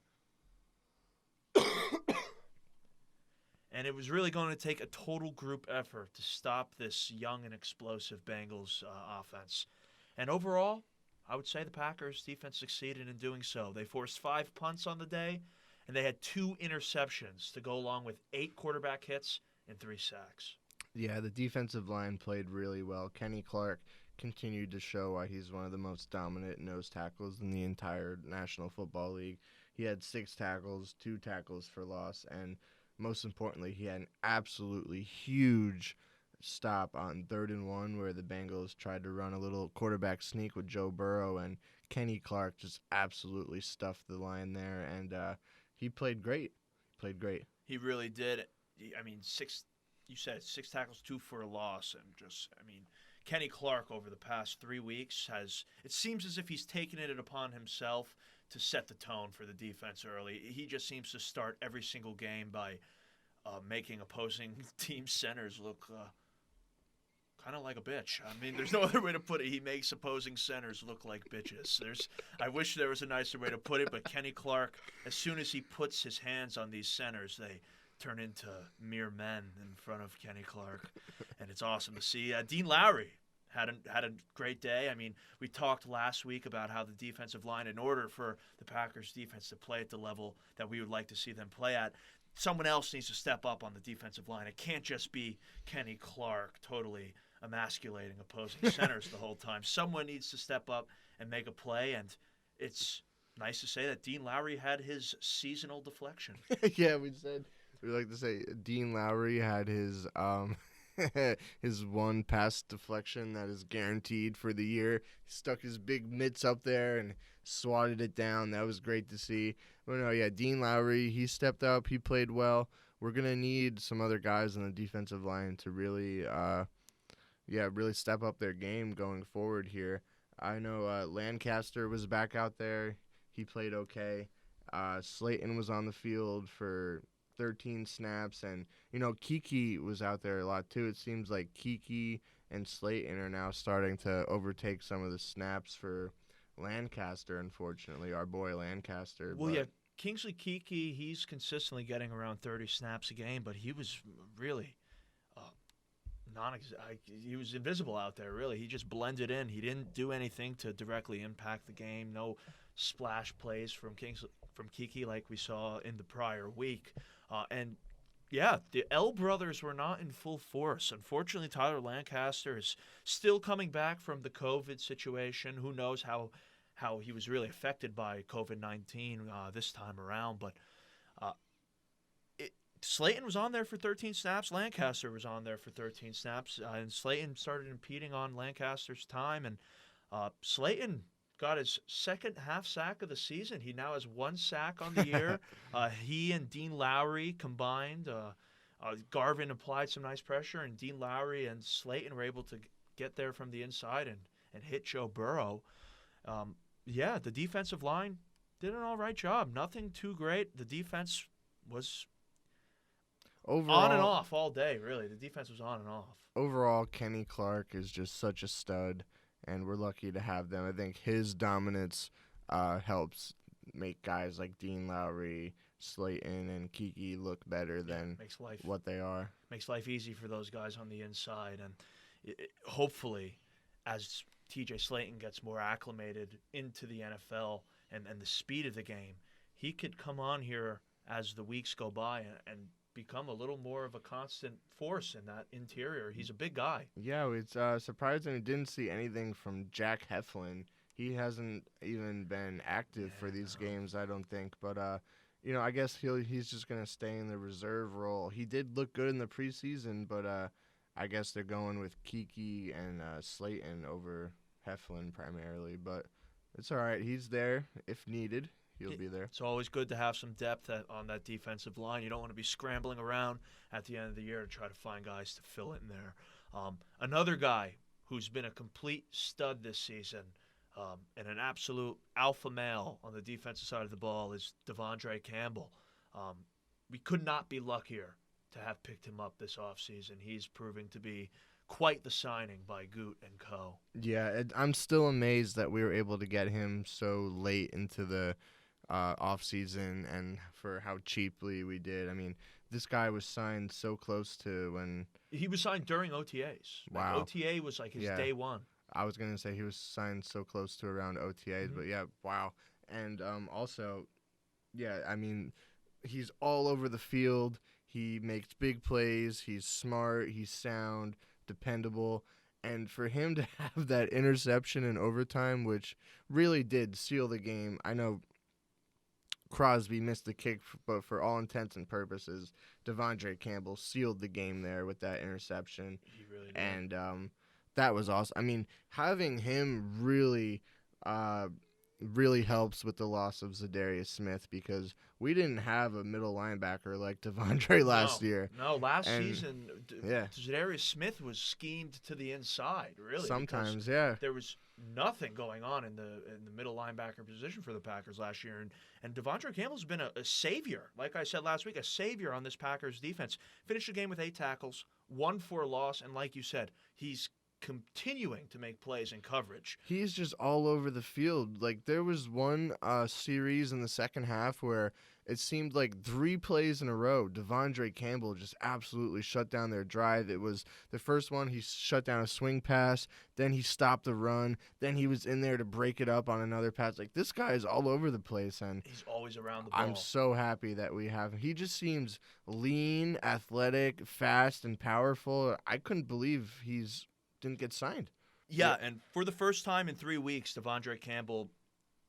And it was really going to take a total group effort to stop this young and explosive Bengals offense. And overall, I would say the Packers defense succeeded in doing so. They forced 5 punts on the day, and they had 2 interceptions to go along with 8 quarterback hits and 3 sacks. Yeah, the defensive line played really well. Kenny Clark continued to show why he's one of the most dominant nose tackles in the entire National Football League. He had 6 tackles, 2 tackles for loss, and most importantly, he had an absolutely huge stop on 3rd and 1 where the Bengals tried to run a little quarterback sneak with Joe Burrow, and Kenny Clark just absolutely stuffed the line there, and he played great. He really did. I mean, you said 6 tackles, 2 for a loss, and Kenny Clark over the past 3 weeks it seems as if he's taken it upon himself to set the tone for the defense early. He just seems to start every single game by making opposing team centers look kind of like a bitch. I mean, there's no other way to put it. He makes opposing centers look like bitches. I wish there was a nicer way to put it, but Kenny Clark, as soon as he puts his hands on these centers, they turn into mere men in front of Kenny Clark, and it's awesome to see. Dean Lowry had a great day. I mean, we talked last week about how the defensive line, in order for the Packers defense to play at the level that we would like to see them play at, someone else needs to step up on the defensive line. It can't just be Kenny Clark totally emasculating opposing centers the whole time. Someone needs to step up and make a play, and it's nice to say that Dean Lowry had his seasonal deflection. Yeah, we like to say Dean Lowry had his his one pass deflection that is guaranteed for the year. He stuck his big mitts up there and swatted it down. That was great to see. But no, yeah, Dean Lowry, he stepped up. He played well. We're going to need some other guys on the defensive line to really step up their game going forward here. I know Lancaster was back out there. He played okay. Slayton was on the field for 13 snaps, and Kiki was out there a lot too. It seems like Kiki and Slayton are now starting to overtake some of the snaps for Lancaster. Unfortunately, our boy Lancaster. Well, but yeah, Kingsley Kiki, he's consistently getting around 30 snaps a game, but he was really he was invisible out there, really. He just blended in. He didn't do anything to directly impact the game. No splash plays from Kiki like we saw in the prior week. And yeah, the L brothers were not in full force. Unfortunately, Tyler Lancaster is still coming back from the COVID situation. Who knows how he was really affected by COVID-19 this time around. But Slayton was on there for 13 snaps. Lancaster was on there for 13 snaps. And Slayton started impeding on Lancaster's time. And Slayton got his second half sack of the season. He now has 1 sack on the year. He and Dean Lowry combined. Garvin applied some nice pressure, and Dean Lowry and Slayton were able to get there from the inside and hit Joe Burrow. Yeah, the defensive line did an all right job. Nothing too great. The defense was overall, on and off all day, really. The defense was on and off. Overall, Kenny Clark is just such a stud, and we're lucky to have them. I think his dominance helps make guys like Dean Lowry, Slayton, and Kiki look better than what they are. Makes life easy for those guys on the inside. And hopefully, as TJ Slayton gets more acclimated into the NFL and the speed of the game, he could come on here as the weeks go by and become a little more of a constant force in that interior. He's a big guy. Yeah, it's surprising we didn't see anything from Jack Heflin. He hasn't even been active for these games, I don't think. But, I guess he's just going to stay in the reserve role. He did look good in the preseason, but I guess they're going with Kiki and Slayton over Heflin primarily. But it's all right. He's there if needed. He'll be there. It's always good to have some depth on that defensive line. You don't want to be scrambling around at the end of the year to try to find guys to fill it in there. Another guy who's been a complete stud this season and an absolute alpha male on the defensive side of the ball is Devandre Campbell. We could not be luckier to have picked him up this offseason. He's proving to be quite the signing by Goot and Co. Yeah, I'm still amazed that we were able to get him so late into the offseason and for how cheaply we did. I mean, this guy was signed so close to when... He was signed during OTAs. Wow. OTA was like his day one. I was going to say he was signed so close to around OTAs, but yeah, wow. And also, yeah, I mean, he's all over the field. He makes big plays. He's smart. He's sound, dependable. And for him to have that interception in overtime, which really did seal the game, I know Crosby missed the kick, but for all intents and purposes, Devandre Campbell sealed the game there with that interception. He really did. And that was awesome. I mean, having him really helps with the loss of Zadarius Smith because we didn't have a middle linebacker like Devandre last year. No, last season, Zadarius Smith was schemed to the inside, really. Sometimes, yeah. There was nothing going on in the middle linebacker position for the Packers last year. And Devandre Campbell's been a savior. Like I said last week, a savior on this Packers defense. Finished the game with 8 tackles, 1 for a loss, and like you said, he's continuing to make plays in coverage. He's just all over the field. Like, there was one series in the second half where it seemed like 3 plays in a row, Devandre Campbell just absolutely shut down their drive. It was the first one, he shut down a swing pass, then he stopped the run, then he was in there to break it up on another pass. Like, this guy is all over the place, and he's always around the ball. I'm so happy that we have him. He just seems lean, athletic, fast, and powerful. I couldn't believe didn't get signed. Yeah, and for the first time in 3 weeks, Devandre Campbell,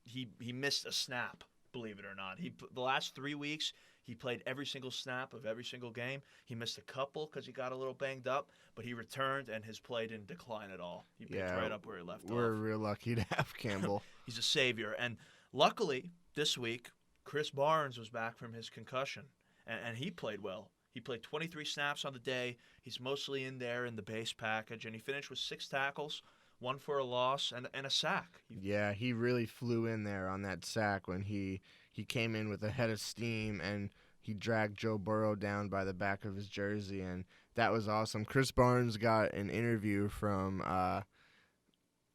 he missed a snap, believe it or not. The last 3 weeks, he played every single snap of every single game. He missed a couple because he got a little banged up, but he returned, and his play didn't decline at all. He picked right up where he left off. We're real lucky to have Campbell. He's a savior. And luckily, this week, Chris Barnes was back from his concussion, and he played well. He played 23 snaps on the day. He's mostly in there in the base package, and he finished with 6 tackles, one for a loss and a sack. Yeah, he really flew in there on that sack when he came in with a head of steam and he dragged Joe Burrow down by the back of his jersey, and that was awesome. Chris Barnes got an interview from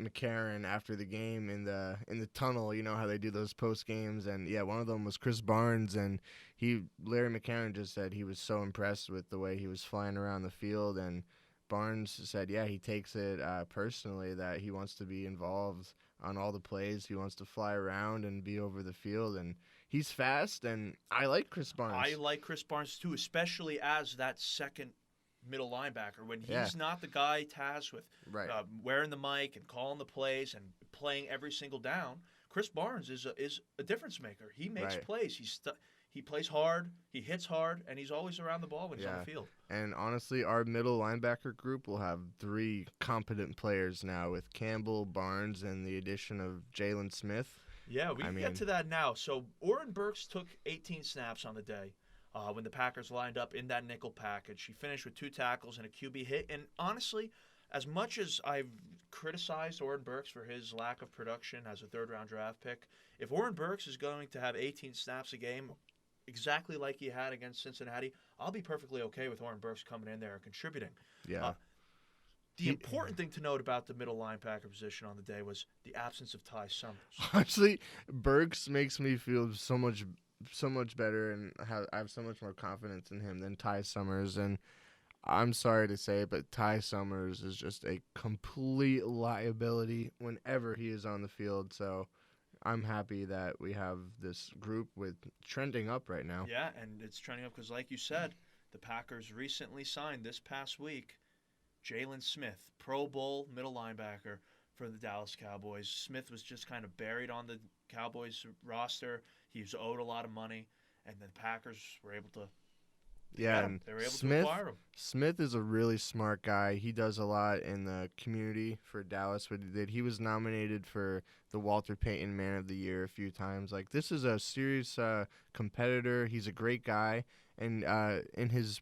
McCarron after the game in the tunnel. You know how they do those post games, and yeah, one of them was Chris Barnes, and Larry McCarron just said he was so impressed with the way he was flying around the field, and Barnes said, yeah, he takes it personally that he wants to be involved on all the plays. He wants to fly around and be over the field, and he's fast, and I like Chris Barnes. I like Chris Barnes too, especially as that second middle linebacker when he's not the guy tasked with wearing the mic and calling the plays and playing every single down. Chris Barnes is a difference maker. He makes plays. He plays hard, he hits hard, and he's always around the ball when he's on the field. And honestly, our middle linebacker group will have 3 competent players now with Campbell, Barnes, and the addition of Jalen Smith. Yeah, we can get to that now. So Oren Burks took 18 snaps on the day when the Packers lined up in that nickel package. He finished with 2 tackles and a QB hit. And honestly, as much as I've criticized Oren Burks for his lack of production as a third-round draft pick, if Oren Burks is going to have 18 snaps a game, exactly like he had against Cincinnati, I'll be perfectly okay with Oren Burks coming in there and contributing. Yeah. The important thing to note about the middle linebacker position on the day was the absence of Ty Summers. Honestly, Burks makes me feel so much better, and I have so much more confidence in him than Ty Summers. And I'm sorry to say, but Ty Summers is just a complete liability whenever he is on the field. So I'm happy that we have this group with trending up right now. Yeah, and it's trending up because, like you said, the Packers recently signed this past week Jalen Smith, Pro Bowl middle linebacker for the Dallas Cowboys. Smith was just kind of buried on the Cowboys roster. He was owed a lot of money, and the Packers were able to they were able to acquire him. Smith is a really smart guy. He does a lot in the community for Dallas. What he did, he was nominated for the Walter Payton Man of the Year a few times. Like, this is a serious competitor. He's a great guy. And in his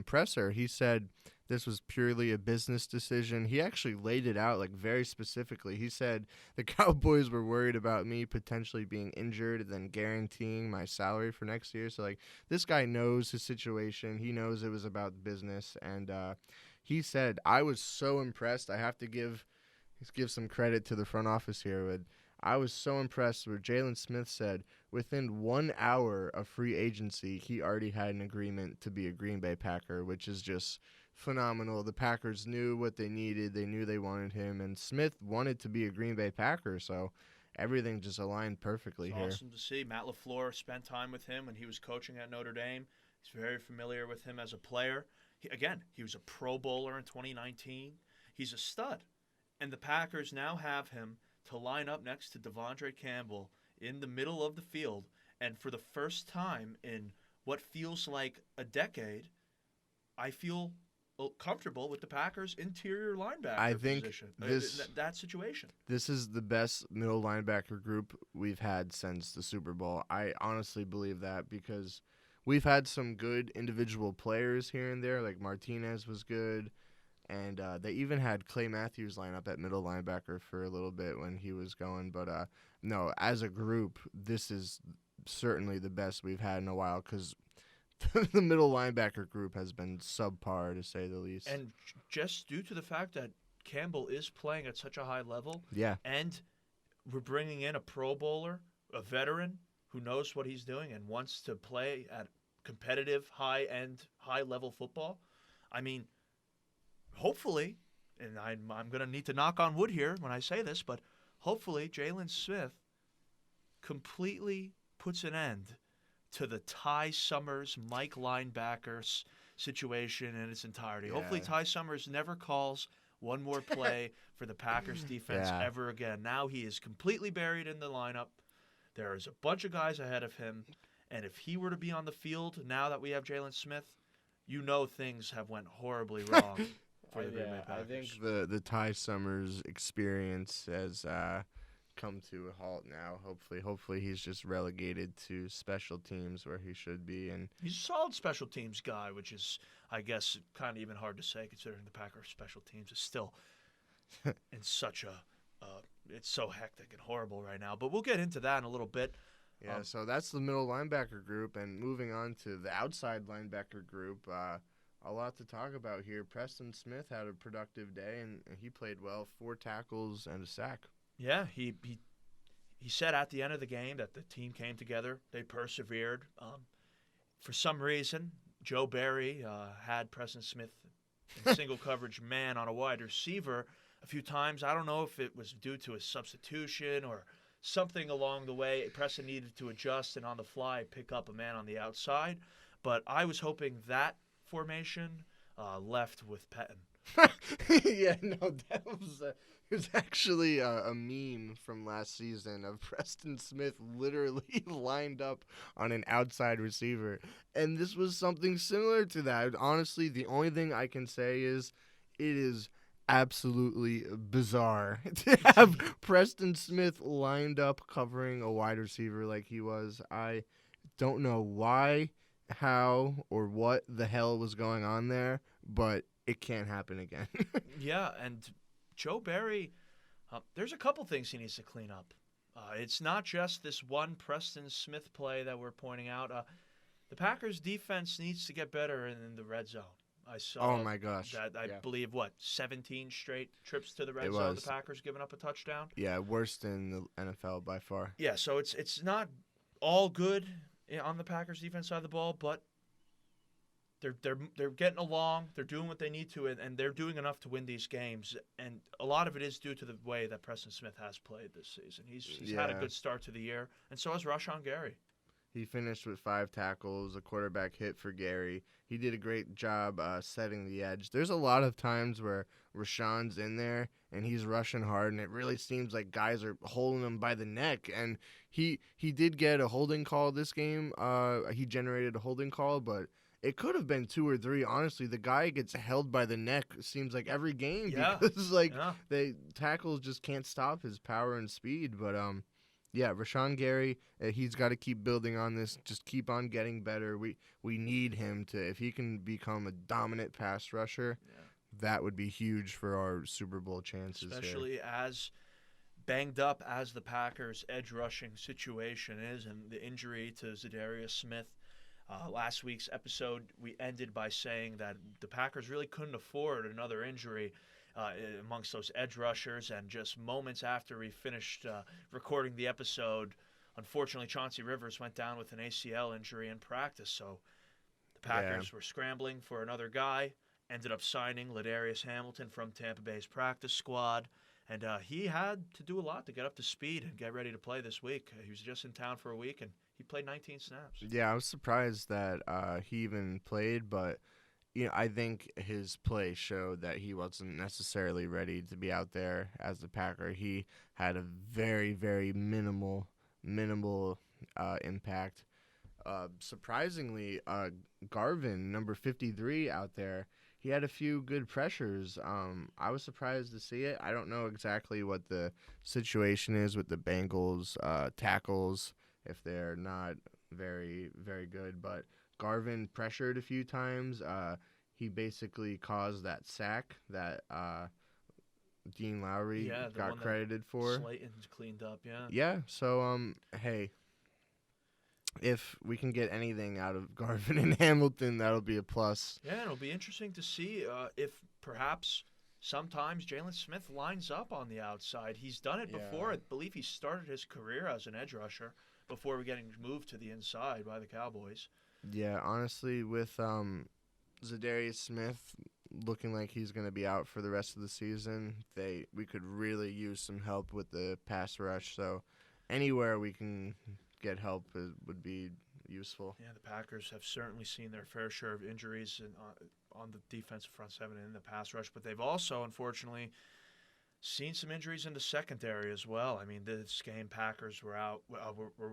presser, he said this was purely a business decision. He actually laid it out like very specifically. He said the Cowboys were worried about me potentially being injured and then guaranteeing my salary for next year. So like, this guy knows his situation. He knows it was about business, and he said, I was so impressed. I have to give some credit to the front office here, but I was so impressed where Jalen Smith said within 1 hour of free agency, he already had an agreement to be a Green Bay Packer, which is just phenomenal. The Packers knew what they needed. They knew they wanted him, and Smith wanted to be a Green Bay Packer, so everything just aligned perfectly here. Awesome to see. Matt LaFleur spent time with him when he was coaching at Notre Dame. He's very familiar with him as a player. He was a Pro Bowler in 2019. He's a stud, and the Packers now have him to line up next to Devandre Campbell in the middle of the field, and for the first time in what feels like a decade, I feel comfortable with the Packers' interior linebacker position. That situation. This is the best middle linebacker group we've had since the Super Bowl. I honestly believe that because we've had some good individual players here and there, like Martinez was good, and they even had Clay Matthews line up at middle linebacker for a little bit when he was going. But no, as a group, this is certainly the best we've had in a while because the middle linebacker group has been subpar, to say the least. And just due to the fact that Campbell is playing at such a high level, and we're bringing in a Pro Bowler, a veteran who knows what he's doing and wants to play at competitive, high-end, high-level football. I mean, hopefully, and I'm going to need to knock on wood here when I say this, but hopefully Jalen Smith completely puts an end to the Ty Summers, Mike linebackers situation in its entirety. Yeah. Hopefully Ty Summers never calls one more play for the Packers defense ever again. Now he is completely buried in the lineup. There is a bunch of guys ahead of him, and if he were to be on the field now that we have Jalen Smith, you know things have went horribly wrong for the Green Bay Packers. I think the Ty Summers experience has come to a halt now. Hopefully he's just relegated to special teams where he should be. And he's a solid special teams guy, which is, I guess, kind of even hard to say considering the Packers' special teams is still in such it's so hectic and horrible right now. But we'll get into that in a little bit. Yeah, so that's the middle linebacker group, and moving on to the outside linebacker group, a lot to talk about here. Preston Smith had a productive day, and he played well, 4 tackles and a sack. Yeah, he said at the end of the game that the team came together. They persevered. For some reason, Joe Barry had Preston Smith in single coverage man on a wide receiver a few times. I don't know if it was due to a substitution or something along the way. Preston needed to adjust and on the fly pick up a man on the outside. But I was hoping that formation left with Pettin. Yeah, no, that was it was actually a meme from last season of Preston Smith literally lined up on an outside receiver, and this was something similar to that. Honestly, the only thing I can say is it is absolutely bizarre to have Preston Smith lined up covering a wide receiver like he was. I don't know why, how, or what the hell was going on there, but it can't happen again. Yeah, and Joe Barry, there's a couple things he needs to clean up. It's not just this one Preston Smith play that we're pointing out. The Packers' defense needs to get better in the red zone. I saw. Oh my gosh! That I believe 17 straight trips to the red It zone. was. The Packers giving up a touchdown. Yeah, worse than the NFL by far. Yeah, so it's not all good on the Packers' defense side of the ball, but they're getting along. They're doing what they need to, and they're doing enough to win these games. And a lot of it is due to the way that Preston Smith has played this season. He's had a good start to the year, and so has Rashawn Gary. He finished with 5 tackles, a quarterback hit for Gary. He did a great job setting the edge. There's a lot of times where Rashawn's in there and he's rushing hard, and it really seems like guys are holding him by the neck. And he did get a holding call this game. He generated a holding call, but it could have been 2 or 3. Honestly, the guy gets held by the neck, seems like every game, because the tackles just can't stop his power and speed. But yeah, Rashawn Gary, he's got to keep building on this. Just keep on getting better. We need him to, if he can become a dominant pass rusher, that would be huge for our Super Bowl chances. Especially as banged up as the Packers' edge rushing situation is, and the injury to Zadarius Smith. Last week's episode, we ended by saying that the Packers really couldn't afford another injury amongst those edge rushers, and just moments after we finished recording the episode, unfortunately Chauncey Rivers went down with an ACL injury in practice, so the Packers were scrambling for another guy, ended up signing Ladarius Hamilton from Tampa Bay's practice squad, and he had to do a lot to get up to speed and get ready to play this week. He was just in town for a week, and he played 19 snaps. Yeah, I was surprised that he even played, but I think his play showed that he wasn't necessarily ready to be out there as a Packer. He had a very, very minimal impact. Surprisingly, Garvin, number 53 out there, he had a few good pressures. I was surprised to see it. I don't know exactly what the situation is with the Bengals tackles, if they're not very, very good, but Garvin pressured a few times. He basically caused that sack that Dean Lowry got credited for. Slayton's cleaned up, yeah. Yeah, so, hey, if we can get anything out of Garvin and Hamilton, that'll be a plus. Yeah, it'll be interesting to see if perhaps sometimes Jalen Smith lines up on the outside. He's done it before. I believe he started his career as an edge rusher before getting moved to the inside by the Cowboys. Yeah, honestly, with Zadarius Smith looking like he's going to be out for the rest of the season, we could really use some help with the pass rush. So anywhere we can get help would be useful. Yeah, the Packers have certainly seen their fair share of injuries on the defensive front seven and in the pass rush, but they've also, unfortunately, seen some injuries in the secondary as well. I mean, this game, Packers were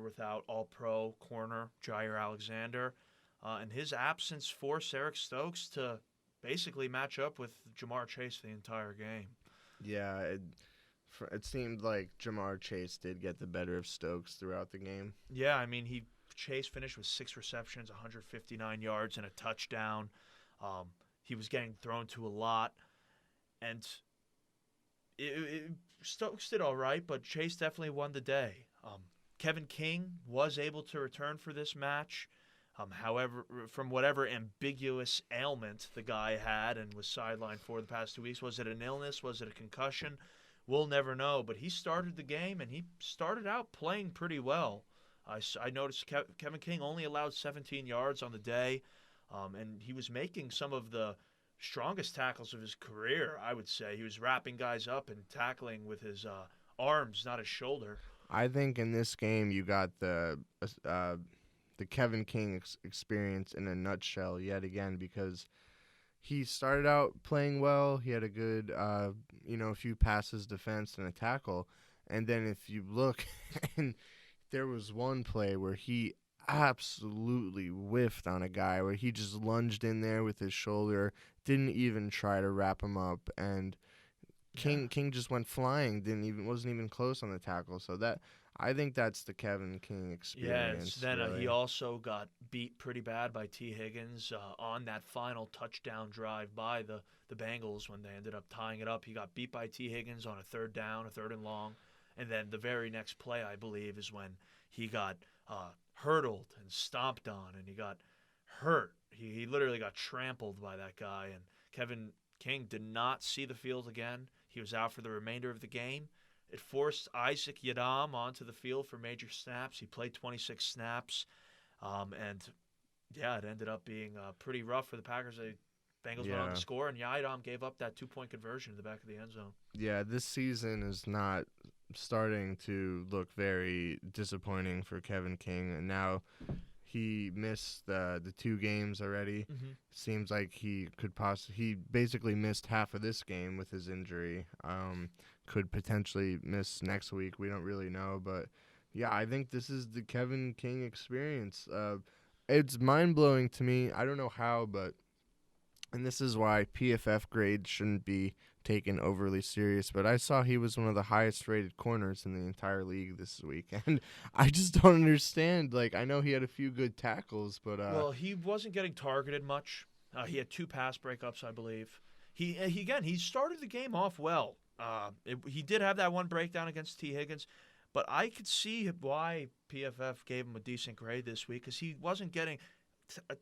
without All-Pro corner Jair Alexander, and his absence forced Eric Stokes to basically match up with Jamar Chase the entire game. Yeah, it seemed like Jamar Chase did get the better of Stokes throughout the game. Yeah, I mean, Chase finished with 6 receptions, 159 yards, and a touchdown. He was getting thrown to a lot, and Stokes did all right, but Chase definitely won the day. Kevin King was able to return for this match. However, from whatever ambiguous ailment the guy had and was sidelined for the past 2 weeks, was it an illness? Was it a concussion? We'll never know. But he started the game, and he started out playing pretty well. I noticed Kevin King only allowed 17 yards on the day, and he was making some of the strongest tackles of his career, I would say. He was wrapping guys up and tackling with his arms, not his shoulder. I think in this game you got the Kevin King experience in a nutshell yet again, because he started out playing well. He had a good, a few passes, defense, and a tackle. And then if you look, and there was one play where he absolutely whiffed on a guy, where he just lunged in there with his shoulder, didn't even try to wrap him up, and King just went flying. Wasn't even close on the tackle. So I think that's the Kevin King experience. Yes. Then really. he also got beat pretty bad by T. Higgins on that final touchdown drive by the Bengals when they ended up tying it up. He got beat by T. Higgins on a third down, a third and long, and then the very next play, I believe, is when he got hurdled and stomped on, and he got hurt. He literally got trampled by that guy, and Kevin King did not see the field again. He was out for the remainder of the game. It forced Isaac Yadam onto the field for major snaps. He played 26 snaps, it ended up being pretty rough for the Packers. Bengals went on to score, and Yadam gave up that 2-point conversion in the back of the end zone. Yeah, this season is not starting to look very disappointing for Kevin King, and now he missed the 2 games already. Mm-hmm. Seems like he basically missed half of this game with his injury. Could potentially miss next week. We don't really know, but yeah, I think this is the Kevin King experience. It's mind-blowing to me. I don't know how, and this is why PFF grades shouldn't be taken overly serious, but I saw he was one of the highest-rated corners in the entire league this week, and I just don't understand. I know he had a few good tackles, but... Well, he wasn't getting targeted much. He had 2 pass breakups, I believe. He started the game off well. He did have that one breakdown against T. Higgins, but I could see why PFF gave him a decent grade this week, because he wasn't getting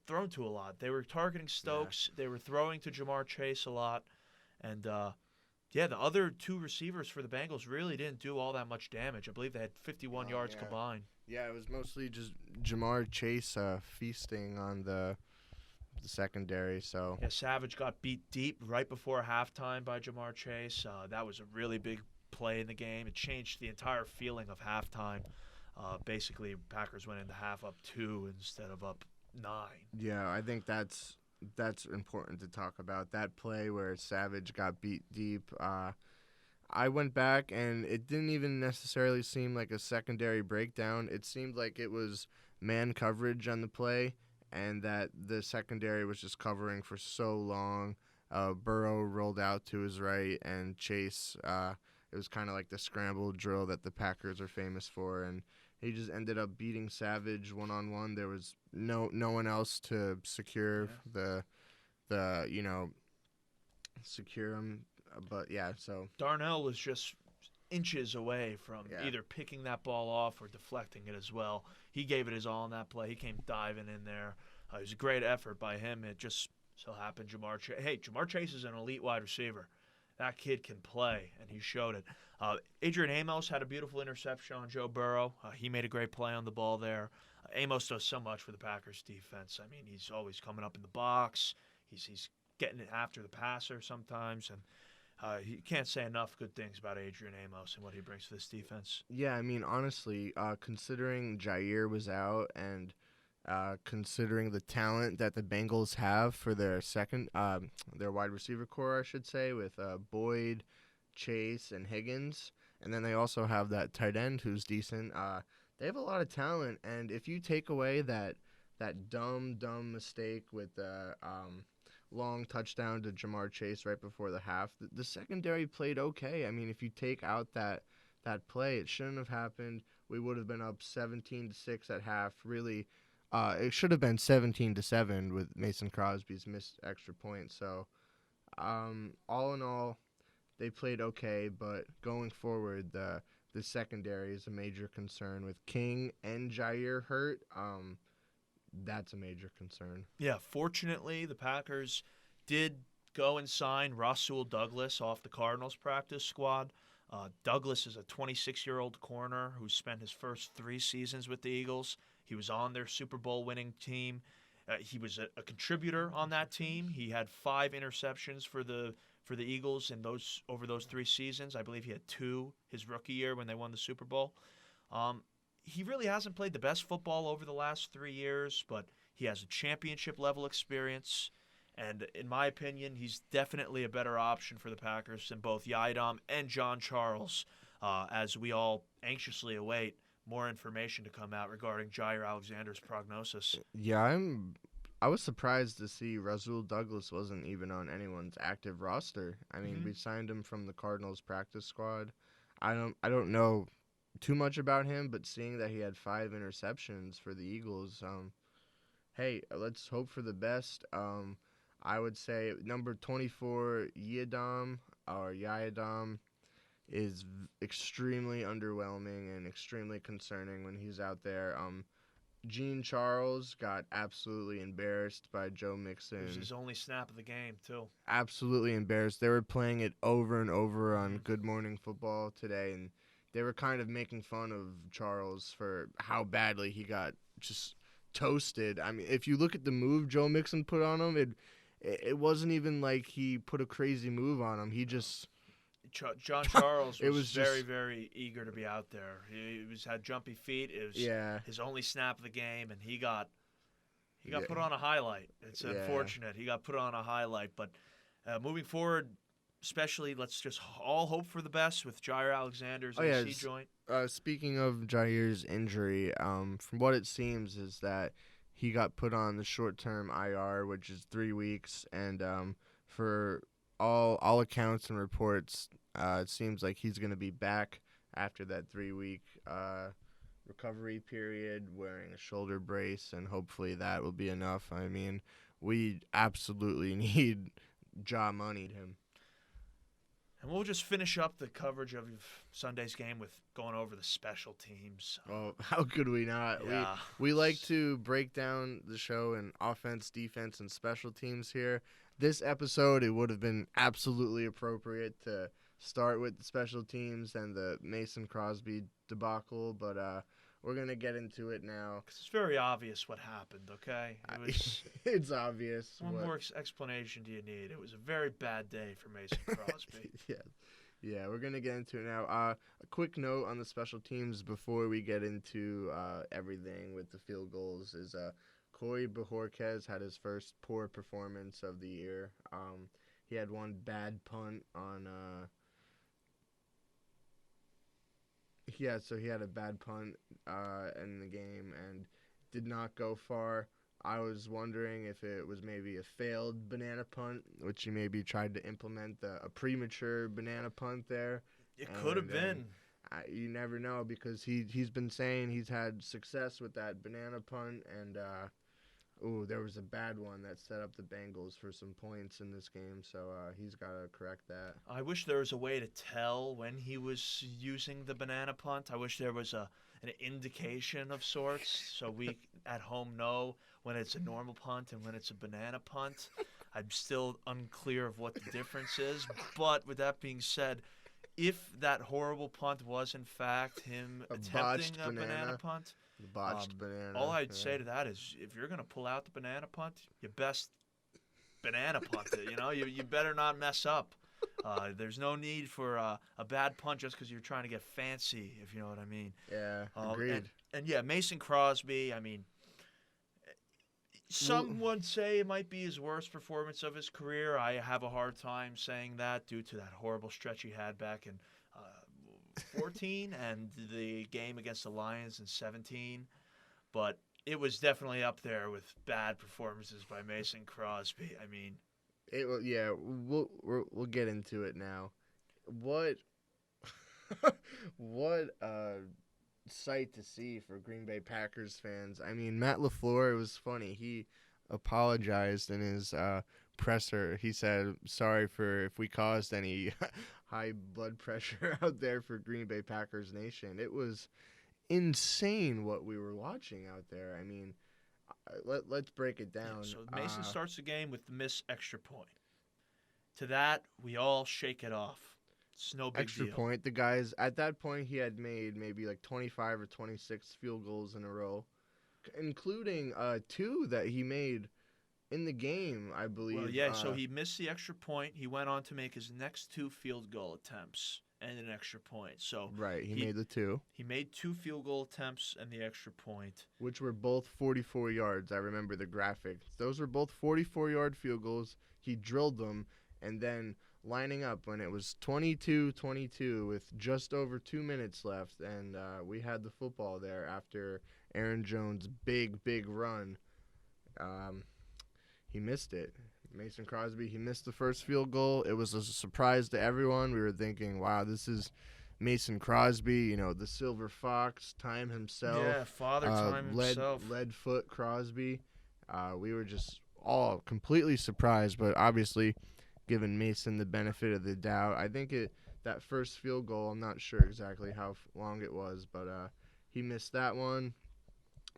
thrown to a lot. They were targeting Stokes. Yeah. They were throwing to Jamar Chase a lot. And, the other 2 receivers for the Bengals really didn't do all that much damage. I believe they had 51 yards combined. Yeah, it was mostly just Jamar Chase feasting on the secondary. So yeah, Savage got beat deep right before halftime by Jamar Chase. That was a really big play in the game. It changed the entire feeling of halftime. Basically, Packers went into half up 2 instead of up 9. Yeah, I think that's important to talk about. That play where Savage got beat deep. I went back, and it didn't even necessarily seem like a secondary breakdown. It seemed like it was man coverage on the play, and that the secondary was just covering for so long. Burrow rolled out to his right, and Chase, it was kind of like the scramble drill that the Packers are famous for, and he just ended up beating Savage one-on-one. There was no one else to secure secure him. But, yeah, so. Darnell was just inches away from either picking that ball off or deflecting it as well. He gave it his all in that play. He came diving in there. It was a great effort by him. It just so happened Jamar Chase is an elite wide receiver. That kid can play, and he showed it. Adrian Amos had a beautiful interception on Joe Burrow. He made a great play on the ball there. Amos does so much for the Packers defense. I mean, he's always coming up in the box. He's getting it after the passer sometimes, and you can't say enough good things about Adrian Amos and what he brings to this defense. Yeah, I mean, honestly, considering Jair was out and considering the talent that the Bengals have for their their wide receiver core, I should say, with Boyd, Chase, and Higgins, and then they also have that tight end who's decent. They have a lot of talent, and if you take away that dumb mistake with the long touchdown to Jamar Chase right before the half, the secondary played okay. I mean, if you take out that play, it shouldn't have happened. We would have been up 17-6 at half. Really, it should have been 17-7 with Mason Crosby's missed extra point. So, all in all, they played okay, but going forward, the secondary is a major concern with King and Jair hurt. That's a major concern. Yeah, fortunately, the Packers did go and sign Rasul Douglas off the Cardinals practice squad. Douglas is a 26-year-old corner who spent his first 3 seasons with the Eagles. He was on their Super Bowl winning team. He was a contributor on that team. He had 5 interceptions for the Eagles in over those 3 seasons. I believe he had 2 his rookie year when they won the Super Bowl. He really hasn't played the best football over the last 3 years, but he has a championship level experience. And in my opinion, he's definitely a better option for the Packers than both Yidam and John Charles, as we all anxiously await more information to come out regarding Jair Alexander's prognosis. Yeah, I was surprised to see Rasul Douglas wasn't even on anyone's active roster. I mean, we signed him from the Cardinals practice squad. I don't know too much about him, but seeing that he had 5 interceptions for the Eagles, hey, let's hope for the best. I would say number 24, Yiadam, is extremely underwhelming and extremely concerning when he's out there. Gene Charles got absolutely embarrassed by Joe Mixon. It was his only snap of the game, too. Absolutely embarrassed. They were playing it over and over on Good Morning Football today, and they were kind of making fun of Charles for how badly he got just toasted. I mean, if you look at the move Joe Mixon put on him, it wasn't even like he put a crazy move on him. He just... John Charles was very, just... very eager to be out there. He had jumpy feet. It was his only snap of the game, and he got put on a highlight. It's unfortunate. He got put on a highlight. But moving forward, especially, let's just all hope for the best with Jair Alexander's AC joint. Speaking of Jair's injury, from what it seems is that he got put on the short-term IR, which is 3 weeks, and for all accounts and reports, it seems like he's going to be back after that 3-week recovery period, wearing a shoulder brace, and hopefully that will be enough. I mean, we absolutely need moneyed him. And we'll just finish up the coverage of Sunday's game with going over the special teams. Oh, how could we not? Yeah. We like to break down the show in offense, defense, and special teams here. This episode, it would have been absolutely appropriate to start with the special teams and the Mason Crosby debacle, but we're going to get into it now. 'Cause it's very obvious what happened, okay? It's obvious. What more explanation do you need? It was a very bad day for Mason Crosby. Yeah, we're going to get into it now. A quick note on the special teams before we get into everything with the field goals is Corey Bajorquez had his first poor performance of the year. He had one bad punt on he had a bad punt in the game and did not go far. I was wondering if it was maybe a failed banana punt, which he maybe tried to implement a premature banana punt there. It could have been. You never know, because he's been saying he's had success with that banana punt, and there was a bad one that set up the Bengals for some points in this game, so he's got to correct that. I wish there was a way to tell when he was using the banana punt. I wish there was an indication of sorts so we at home know when it's a normal punt and when it's a banana punt. I'm still unclear of what the difference is, but with that being said, if that horrible punt was in fact him attempting a banana punt, the botched banana. All I'd say to that is, if you're going to pull out the banana punt, you best banana punt it. You better not mess up. There's no need for a bad punt just because you're trying to get fancy, if you know what I mean. Yeah, agreed. And Mason Crosby, I mean, some would say it might be his worst performance of his career. I have a hard time saying that due to that horrible stretch he had back in 14 and the game against the Lions in 17. But it was definitely up there with bad performances by Mason Crosby. I mean, we'll get into it now. What sight to see for Green Bay Packers fans. I mean, Matt LaFleur, it was funny. He apologized in his presser. He said, sorry for if we caused any high blood pressure out there for Green Bay Packers Nation. It was insane what we were watching out there. I mean, let's break it down. Yeah, so Mason starts the game with the missed extra point. To that, we all shake it off. It's no big Extra deal. point. The guys, at that point, he had made maybe like 25 or 26 field goals in a row, including 2 that he made in the game, I believe. Well, yeah, so he missed the extra point. He went on to make his next 2 field goal attempts and an extra point. So Right, he made the 2. He made 2 field goal attempts and the extra point. Which were both 44 yards. I remember the graphic. Those were both 44-yard field goals. He drilled them, and then lining up when it was 22-22 with just over 2 minutes left, and we had the football there after Aaron Jones' big run. He missed it. Mason Crosby, he missed the first field goal. It was a surprise to everyone. We were thinking, wow, this is Mason Crosby, the Silver Fox, time himself. Yeah, father time himself. Leadfoot Crosby. We were just all completely surprised, but obviously given Mason the benefit of the doubt. I think that first field goal, I'm not sure exactly how long it was, but he missed that one.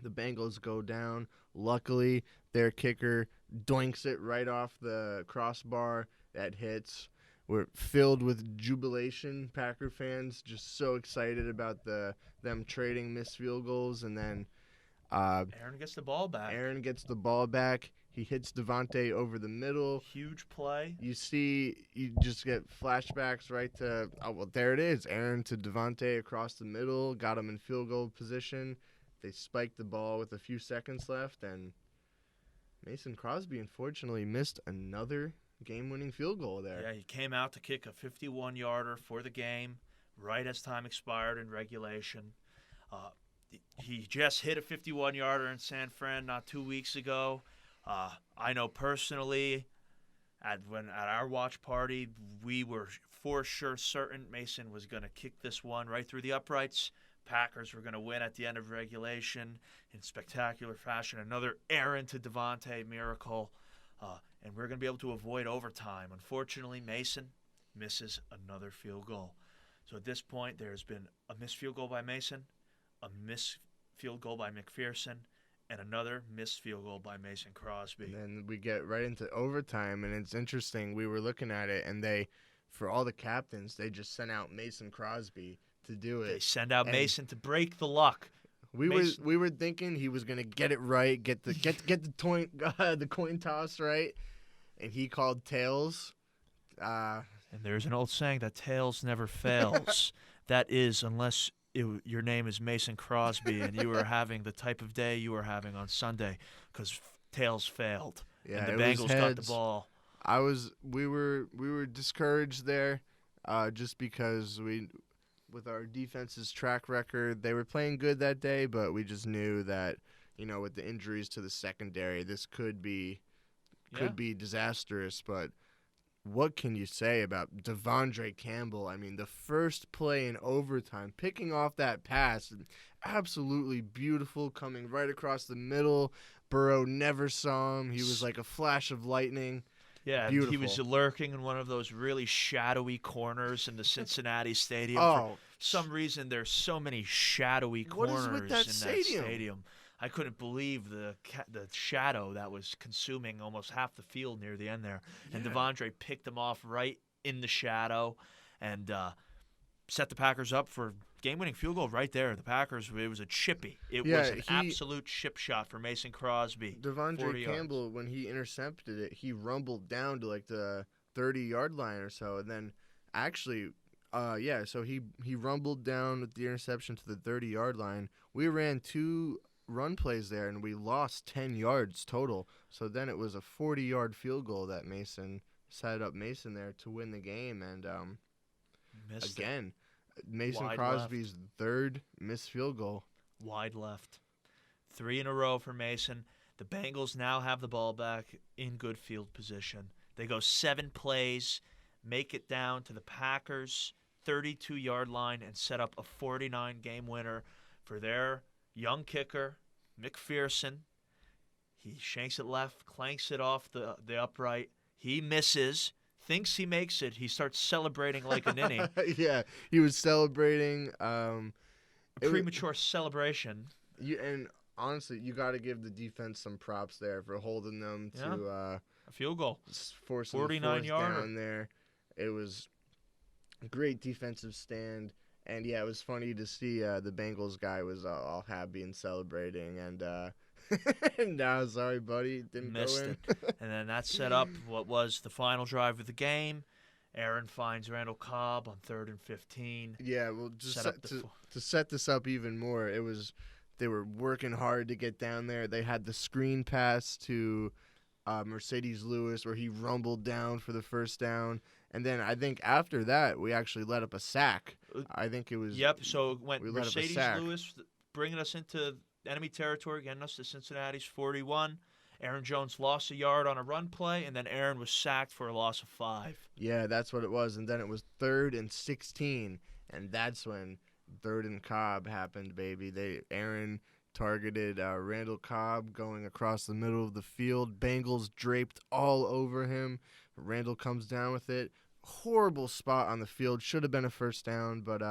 The Bengals go down. Luckily, their kicker doinks it right off the crossbar. That hits. We're filled with jubilation. Packer fans just so excited about them trading missed field goals, and then Aaron gets the ball back. He hits Devontae over the middle. Huge play. You just get flashbacks right to, there it is. Aaron to Devontae across the middle, got him in field goal position. They spiked the ball with a few seconds left, and Mason Crosby, unfortunately, missed another game-winning field goal there. Yeah, he came out to kick a 51-yarder for the game right as time expired in regulation. He just hit a 51-yarder in San Fran not 2 weeks ago. I know personally, at our watch party, we were for sure certain Mason was going to kick this one right through the uprights. Packers were going to win at the end of regulation in spectacular fashion. Another Aaron to Devontae miracle, and we're going to be able to avoid overtime. Unfortunately, Mason misses another field goal. So at this point, there's been a missed field goal by Mason, a missed field goal by McPherson, and another missed field goal by Mason Crosby. And then we get right into overtime, and it's interesting. We were looking at it, and for all the captains, they just sent out Mason Crosby to do it. They send out Mason to break the luck. We were thinking he was gonna get it right, get the coin toss right, and he called tails. And there's an old saying that tails never fails. That is, unless your name is Mason Crosby and you were having the type of day you were having on Sunday, because tails failed. Yeah, and the Bengals got the ball. We were discouraged there, just because with our defense's track record, they were playing good that day, but we just knew that, with the injuries to the secondary, this could be disastrous. But what can you say about Devandre Campbell? I mean, the first play in overtime, picking off that pass, absolutely beautiful, coming right across the middle. Burrow never saw him. He was like a flash of lightning. Yeah, beautiful. He was lurking in one of those really shadowy corners in the Cincinnati stadium. Oh. For some reason, there's so many shadowy corners What is with that in stadium? that stadium. I couldn't believe the shadow that was consuming almost half the field near the end there. And Devondre picked them off right in the shadow and set the Packers up for game-winning field goal right there. The Packers, it was a chippy. It was an absolute chip shot for Mason Crosby. Devondre Campbell, when he intercepted it, he rumbled down to like the 30-yard line or so. And then actually, so he rumbled down with the interception to the 30-yard line. We ran 2 run plays there, and we lost 10 yards total. So then it was a 40-yard field goal that Mason set up Mason there to win the game. And again, Mason Wide Crosby's third missed field goal. Wide left. 3 in a row for Mason. The Bengals now have the ball back in good field position. They go 7 plays, make it down to the Packers' 32-yard line, and set up a 49 game winner for their young kicker, McPherson. He shanks it left, clanks it off the upright. He misses, thinks he makes it. He starts celebrating like an inning. Yeah, he was celebrating. Premature celebration. And honestly, you got to give the defense some props there for holding them to A field goal. force them 49 yarder down there. It was a great defensive stand. And, yeah, it was funny to see the Bengals guy was all happy and celebrating. And, no, sorry, buddy. Didn't Missed go in. it. And then that set up what was the final drive of the game. Aaron finds Randall Cobb on 3rd and 15. Yeah, well, just Set up to set this up even more, they were working hard to get down there. They had the screen pass to Mercedes Lewis where he rumbled down for the first down. And then I think after that, we actually let up a sack. I think it was. Yep, so it went we let up a Mercedes sack. Lewis bringing us into enemy territory, getting us to Cincinnati's 41. Aaron Jones lost a yard on a run play, and then Aaron was sacked for a loss of 5. Yeah, that's what it was. And then it was 3rd and 16, and that's when 3rd and Cobb happened, baby. Aaron targeted Randall Cobb going across the middle of the field. Bengals draped all over him. Randall comes down with it. Horrible spot on the field. Should have been a first down, but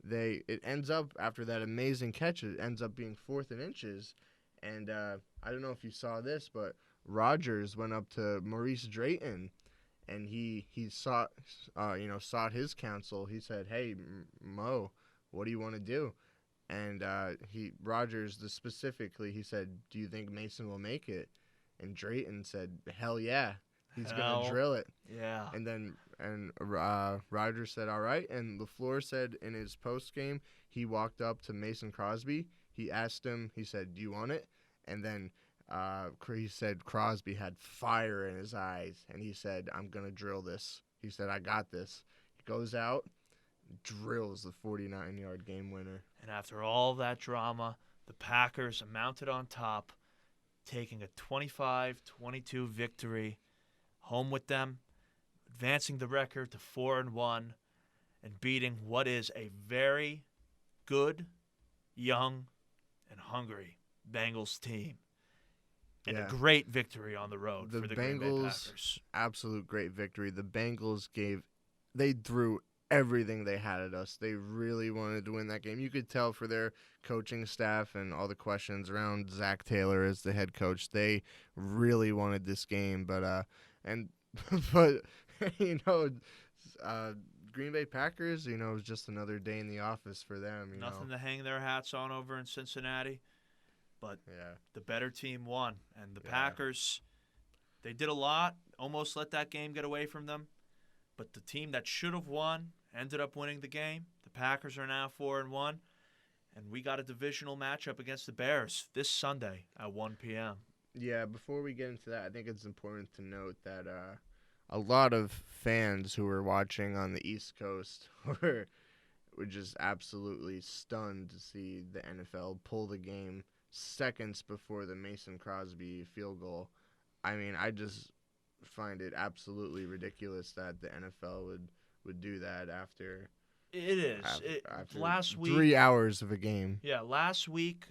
it ends up, after that amazing catch, it ends up being 4th and inches. And I don't know if you saw this, but Rodgers went up to Maurice Drayton, and he sought his counsel. He said, "Hey, Mo, what do you want to do?" And Rodgers specifically, he said, "Do you think Mason will make it?" And Drayton said, "Hell yeah, he's gonna drill it." Yeah. And Rodgers said, "All right." And LaFleur said in his post game, he walked up to Mason Crosby. He asked him, he said, "Do you want it?" And then he said Crosby had fire in his eyes, and he said, "I'm going to drill this." He said, "I got this." He goes out, drills the 49-yard game winner. And after all that drama, the Packers mounted on top, taking a 25-22 victory, home with them, advancing the record to 4-1, and beating what is a very good, young, and hungry Bengals team. And a great victory on the road for the Green Bay Packers. Absolute great victory. The Bengals they threw everything they had at us. They really wanted to win that game. You could tell for their coaching staff and all the questions around Zach Taylor as the head coach. They really wanted this game, but Green Bay Packers, it was just another day in the office for them. Nothing to hang their hats on over in Cincinnati. But the better team won. And the Packers, they did a lot, almost let that game get away from them. But the team that should have won ended up winning the game. The Packers are now 4-1. And we got a divisional matchup against the Bears this Sunday at 1 p.m. Yeah, before we get into that, I think it's important to note that a lot of fans who were watching on the East Coast were just absolutely stunned to see the NFL pull the game seconds before the Mason Crosby field goal. I mean, I just find it absolutely ridiculous that the NFL would do that after. It is. After last week, 3 hours of a game. Yeah, last week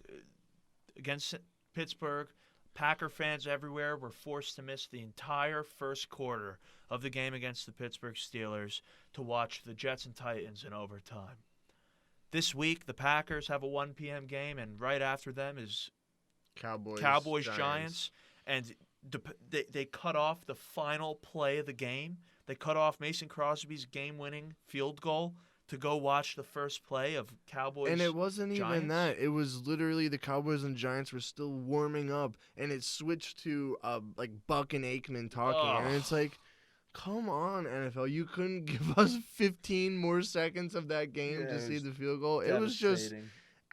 against Pittsburgh, Packer fans everywhere were forced to miss the entire first quarter of the game against the Pittsburgh Steelers to watch the Jets and Titans in overtime. This week, the Packers have a 1 p.m. game, and right after them is Cowboys Giants. And they cut off the final play of the game. They cut off Mason Crosby's game-winning field goal to go watch the first play of Cowboys And it wasn't Giants. even that. It was literally the Cowboys and Giants were still warming up, and it switched to like Buck and Aikman talking. And it's like, come on, NFL. You couldn't give us 15 more seconds of that game to see the field goal. It was just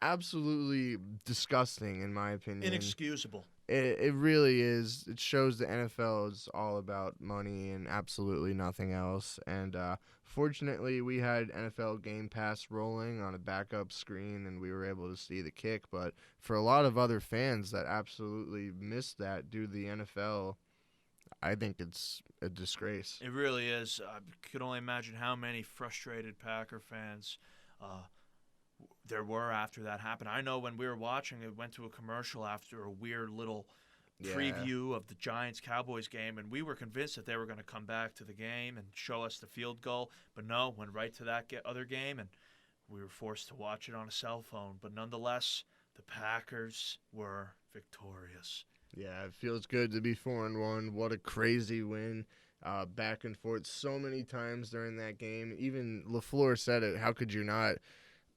absolutely disgusting, in my opinion. Inexcusable. It really is. It shows the NFL is all about money and absolutely nothing else. And fortunately, we had NFL Game Pass rolling on a backup screen, and we were able to see the kick. But for a lot of other fans that absolutely missed that due to the NFL, I think it's a disgrace. It really is. I could only imagine how many frustrated Packer fans there were after that happened. I know when we were watching, it went to a commercial after a weird little preview of the Giants-Cowboys game, and we were convinced that they were going to come back to the game and show us the field goal. But no, went right to that other game, and we were forced to watch it on a cell phone. But nonetheless, the Packers were victorious. Yeah, it feels good to be 4-1. What a crazy win. Back and forth so many times during that game. Even LaFleur said it. How could you not?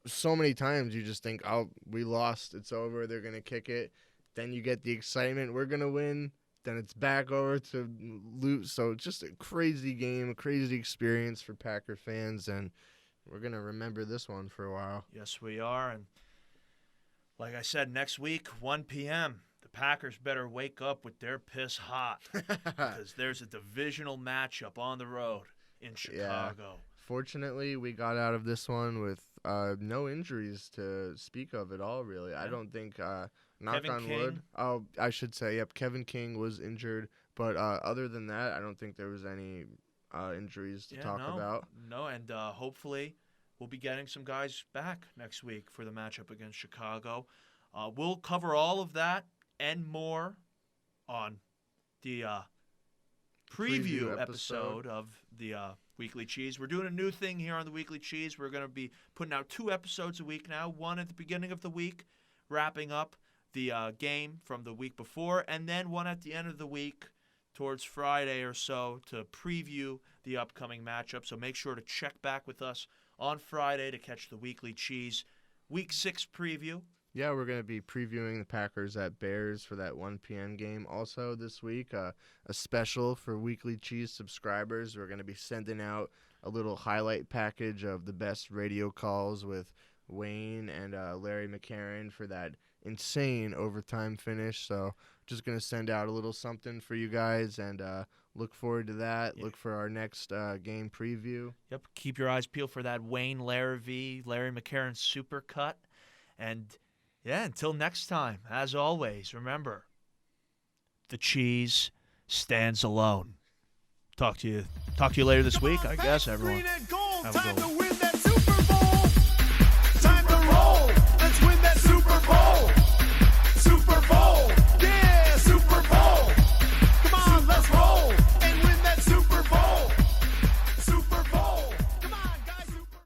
So many times you just think, oh, we lost. It's over. They're going to kick it. Then you get the excitement. We're going to win. Then it's back over to lose. So it's just a crazy game, a crazy experience for Packer fans. And we're going to remember this one for a while. Yes, we are. And like I said, next week, 1 p.m., the Packers better wake up with their piss hot because there's a divisional matchup on the road in Chicago. Yeah. Fortunately, we got out of this one with no injuries to speak of at all, really. Yeah. I don't think, knock Kevin on King. wood. Oh, I should say, yep, Kevin King was injured. But other than that, I don't think there was any injuries to talk about. No, and hopefully we'll be getting some guys back next week for the matchup against Chicago. We'll cover all of that and more on the preview episode of the Weekly Cheese. We're doing a new thing here on the Weekly Cheese. We're going to be putting out 2 episodes a week now, one at the beginning of the week, wrapping up the game from the week before, and then one at the end of the week towards Friday or so to preview the upcoming matchup. So make sure to check back with us on Friday to catch the Weekly Cheese Week 6 preview. Yeah, we're going to be previewing the Packers at Bears for that 1 p.m. game. Also this week, a special for Weekly Cheese subscribers. We're going to be sending out a little highlight package of the best radio calls with Wayne and Larry McCarron for that insane overtime finish. So just going to send out a little something for you guys and look forward to that. Yeah. Look for our next game preview. Yep, keep your eyes peeled for that Wayne Larry McCarron supercut. And yeah, until next time, as always, remember, the cheese stands alone. Talk to you later this week, I guess, everyone. Have a good one.